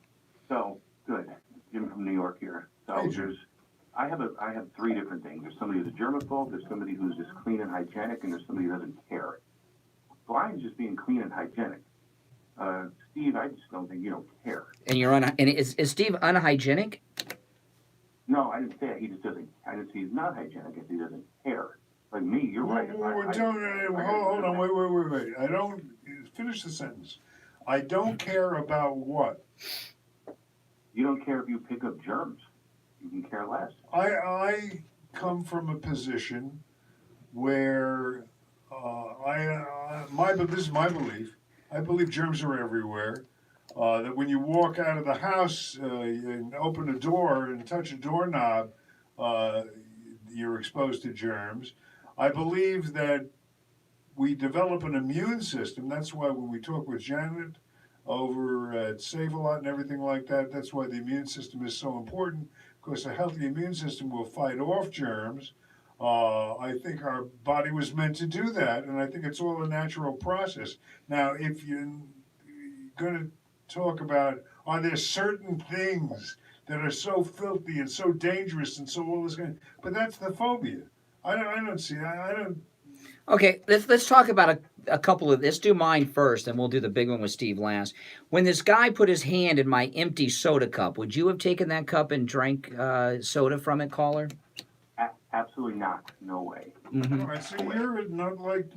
So, good. Jim from New York here. So Hey, Jim. I have three different things. There's somebody who's a germaphobe, there's somebody who's just clean and hygienic, and there's somebody who doesn't care. So I'm just being clean and hygienic. Steve, I just don't think you don't care. And you're on. And is Steve unhygienic? No, I didn't say it. He just doesn't. I didn't say he's not hygienic if he doesn't care. Like me, you're right. Hold on, wait. I don't finish the sentence. I don't care about what? You don't care if you pick up germs. You can care less. I come from a position where this is my belief. I believe germs are everywhere. That when you walk out of the house and open a door and touch a doorknob, you're exposed to germs. I believe that we develop an immune system. That's why when we talk with Janet over at Save-A-Lot and everything like that, that's why the immune system is so important, because a healthy immune system will fight off germs. I think our body was meant to do that, and I think it's all a natural process. Now, if you're going to talk about, are there certain things that are so filthy and so dangerous and so all this kind. But that's the phobia. I don't see. I don't. Okay, let's talk about a couple of. Let's do mine first, and we'll do the big one with Steve last. When this guy put his hand in my empty soda cup, would you have taken that cup and drank soda from it, caller? Absolutely not. No way. Mm-hmm. All right, so you're not like.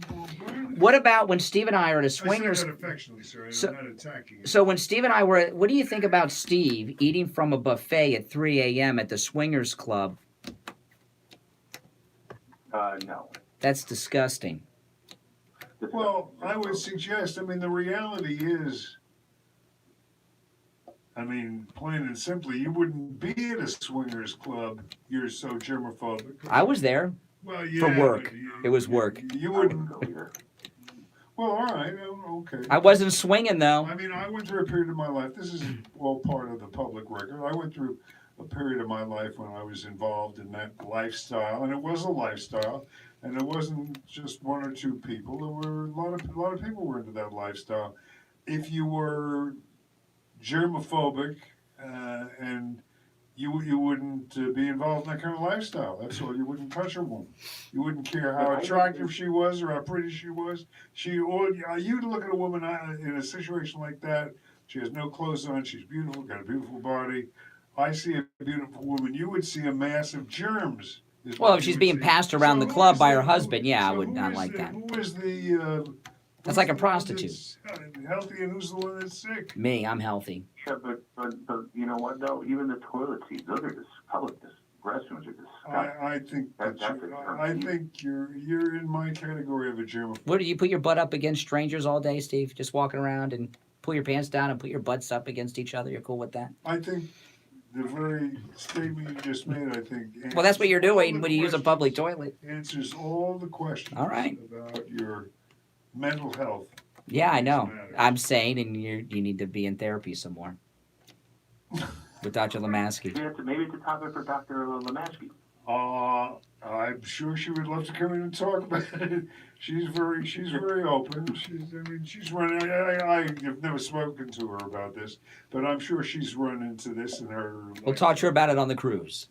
What about when Steve and I are at a I swingers? say that affectionately, sir. So- I'm not attacking you. So when Steve and I were at, what do you think about Steve eating from a buffet at 3 a.m. at the Swingers Club? No. That's disgusting. Well, I would suggest. I mean, the reality is. I mean, plain and simply, you wouldn't be at a swingers club. You're so germaphobic. I was there Well, for yeah, work. but It was work. You wouldn't. Well, all right, okay. I wasn't swinging though. I mean, I went through a period of my life. This is all part of the public record. I went through a period of my life when I was involved in that lifestyle, and it was a lifestyle, and it wasn't just one or two people. There were a lot of people were into that lifestyle. If you were germophobic and you wouldn't be involved in that kind of lifestyle. That's all. You wouldn't touch a woman. You wouldn't care how attractive she was or how pretty she was. You'd look at a woman in a situation like that. She has no clothes on. She's beautiful. Got a beautiful body. I see a beautiful woman. You would see a mass of germs. Well, if she's being passed around the club by her husband, yeah, I would not like that. Who is the? That's like a prostitute. Healthy, and who's the one that's sick? Me, I'm healthy. Yeah, but you know what though? Even the toilet seats, those are just public. Restrooms are disgusting. I think you're in my category of a germaphobe. What do you put your butt up against strangers all day, Steve? Just walking around and pull your pants down and put your butts up against each other. You're cool with that? I think the very statement you just made, I think. Well, that's what you're doing when you use a public toilet. Answers all the questions. All right. About your mental health. Yeah, I know. I'm sane, and you need to be in therapy some more. With Dr. Lemansky. Maybe it's a topic for Dr. Lemansky. I'm sure she would love to come in and talk about it. She's very open. She's running. I have never spoken to her about this, but I'm sure she's run into this in her. We'll talk to her about it on the cruise.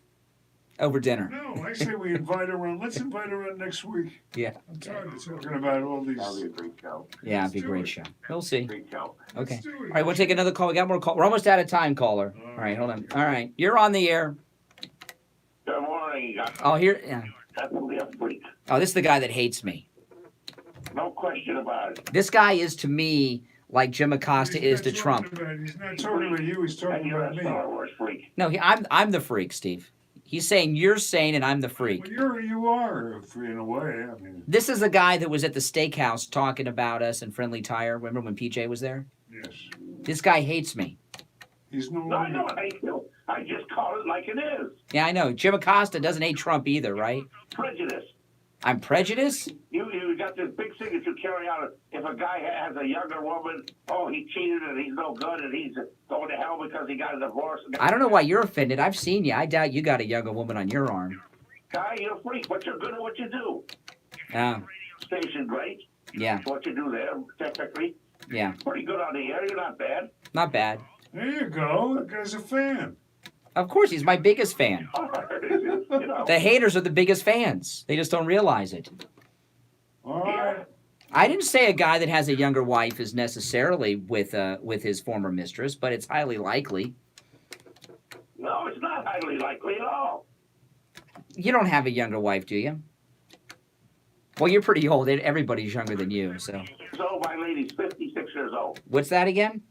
Over dinner. No, I say we invite her on. Let's invite her on next week. Yeah. I'm tired of talking about all these. That'll be a great show. Yeah, it'd be a great show. We'll see. Great show. Okay. All right, we'll take another call. We got more call. We're almost out of time, caller. All right, hold on. All right, you're on the air. Good morning. Oh, here. Yeah. Definitely a freak. Oh, this is the guy that hates me. No question about it. This guy is to me like Jim Acosta is to Trump. He's not talking about you. He's talking about me. Star Wars freak. No, I'm the freak, Steve. He's saying you're sane and I'm the freak. Well, you are in a way. I mean. This is a guy that was at the steakhouse talking about us in Friendly Tire. Remember when PJ was there? Yes. This guy hates me. He's no. I know I hate you. I just call it like it is. Yeah, I know. Jim Acosta doesn't hate Trump either, right? Prejudice. I'm prejudiced? You got this big thing that you carry out. If a guy has a younger woman, oh, he cheated and he's no good and he's going to hell because he got a divorce. I don't know why you're offended. I've seen you. I doubt you got a younger woman on your arm. Guy, you're a freak, but you're good at what you do. Yeah. Station great. Yeah. What you do there, technically. Yeah. Pretty good on the air. You're not bad. Not bad. There you go. That guy's a fan. Of course, he's my biggest fan. You know. The haters are the biggest fans. They just don't realize it. All right. I didn't say a guy that has a younger wife is necessarily with his former mistress, but it's highly likely. No, it's not highly likely at all. You don't have a younger wife, do you? Well, you're pretty old. Everybody's younger than you, so. So my lady's 56 years old. What's that again?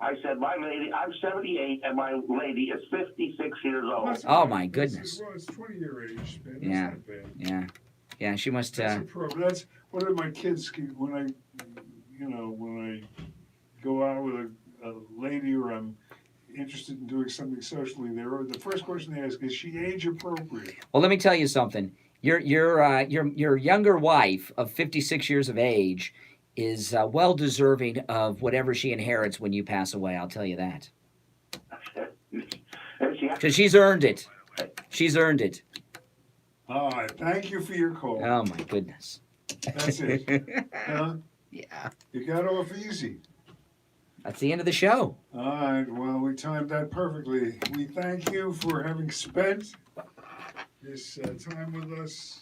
I said, my lady, I'm 78, and my lady is 56 years old. Oh, my goodness. Well, it's 20-year age, man. That's Yeah. not bad. Yeah. Yeah, she must... That's a problem. That's one of my kids, when I go out with a lady or I'm interested in doing something socially, the first question they ask is she age appropriate? Well, let me tell you something. Your younger wife of 56 years of age is well deserving of whatever she inherits when you pass away. I'll tell you that. Because she's earned it. She's earned it. All right. Thank you for your call. Oh, my goodness. That's it. Huh? Yeah. You got off easy. That's the end of the show. All right, well, we timed that perfectly. We thank you for having spent this time with us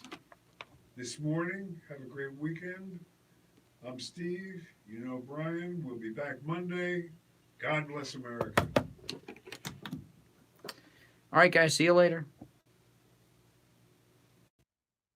this morning. Have a great weekend. I'm Steve. You know Brian. We'll be back Monday. God bless America. All right, guys. See you later.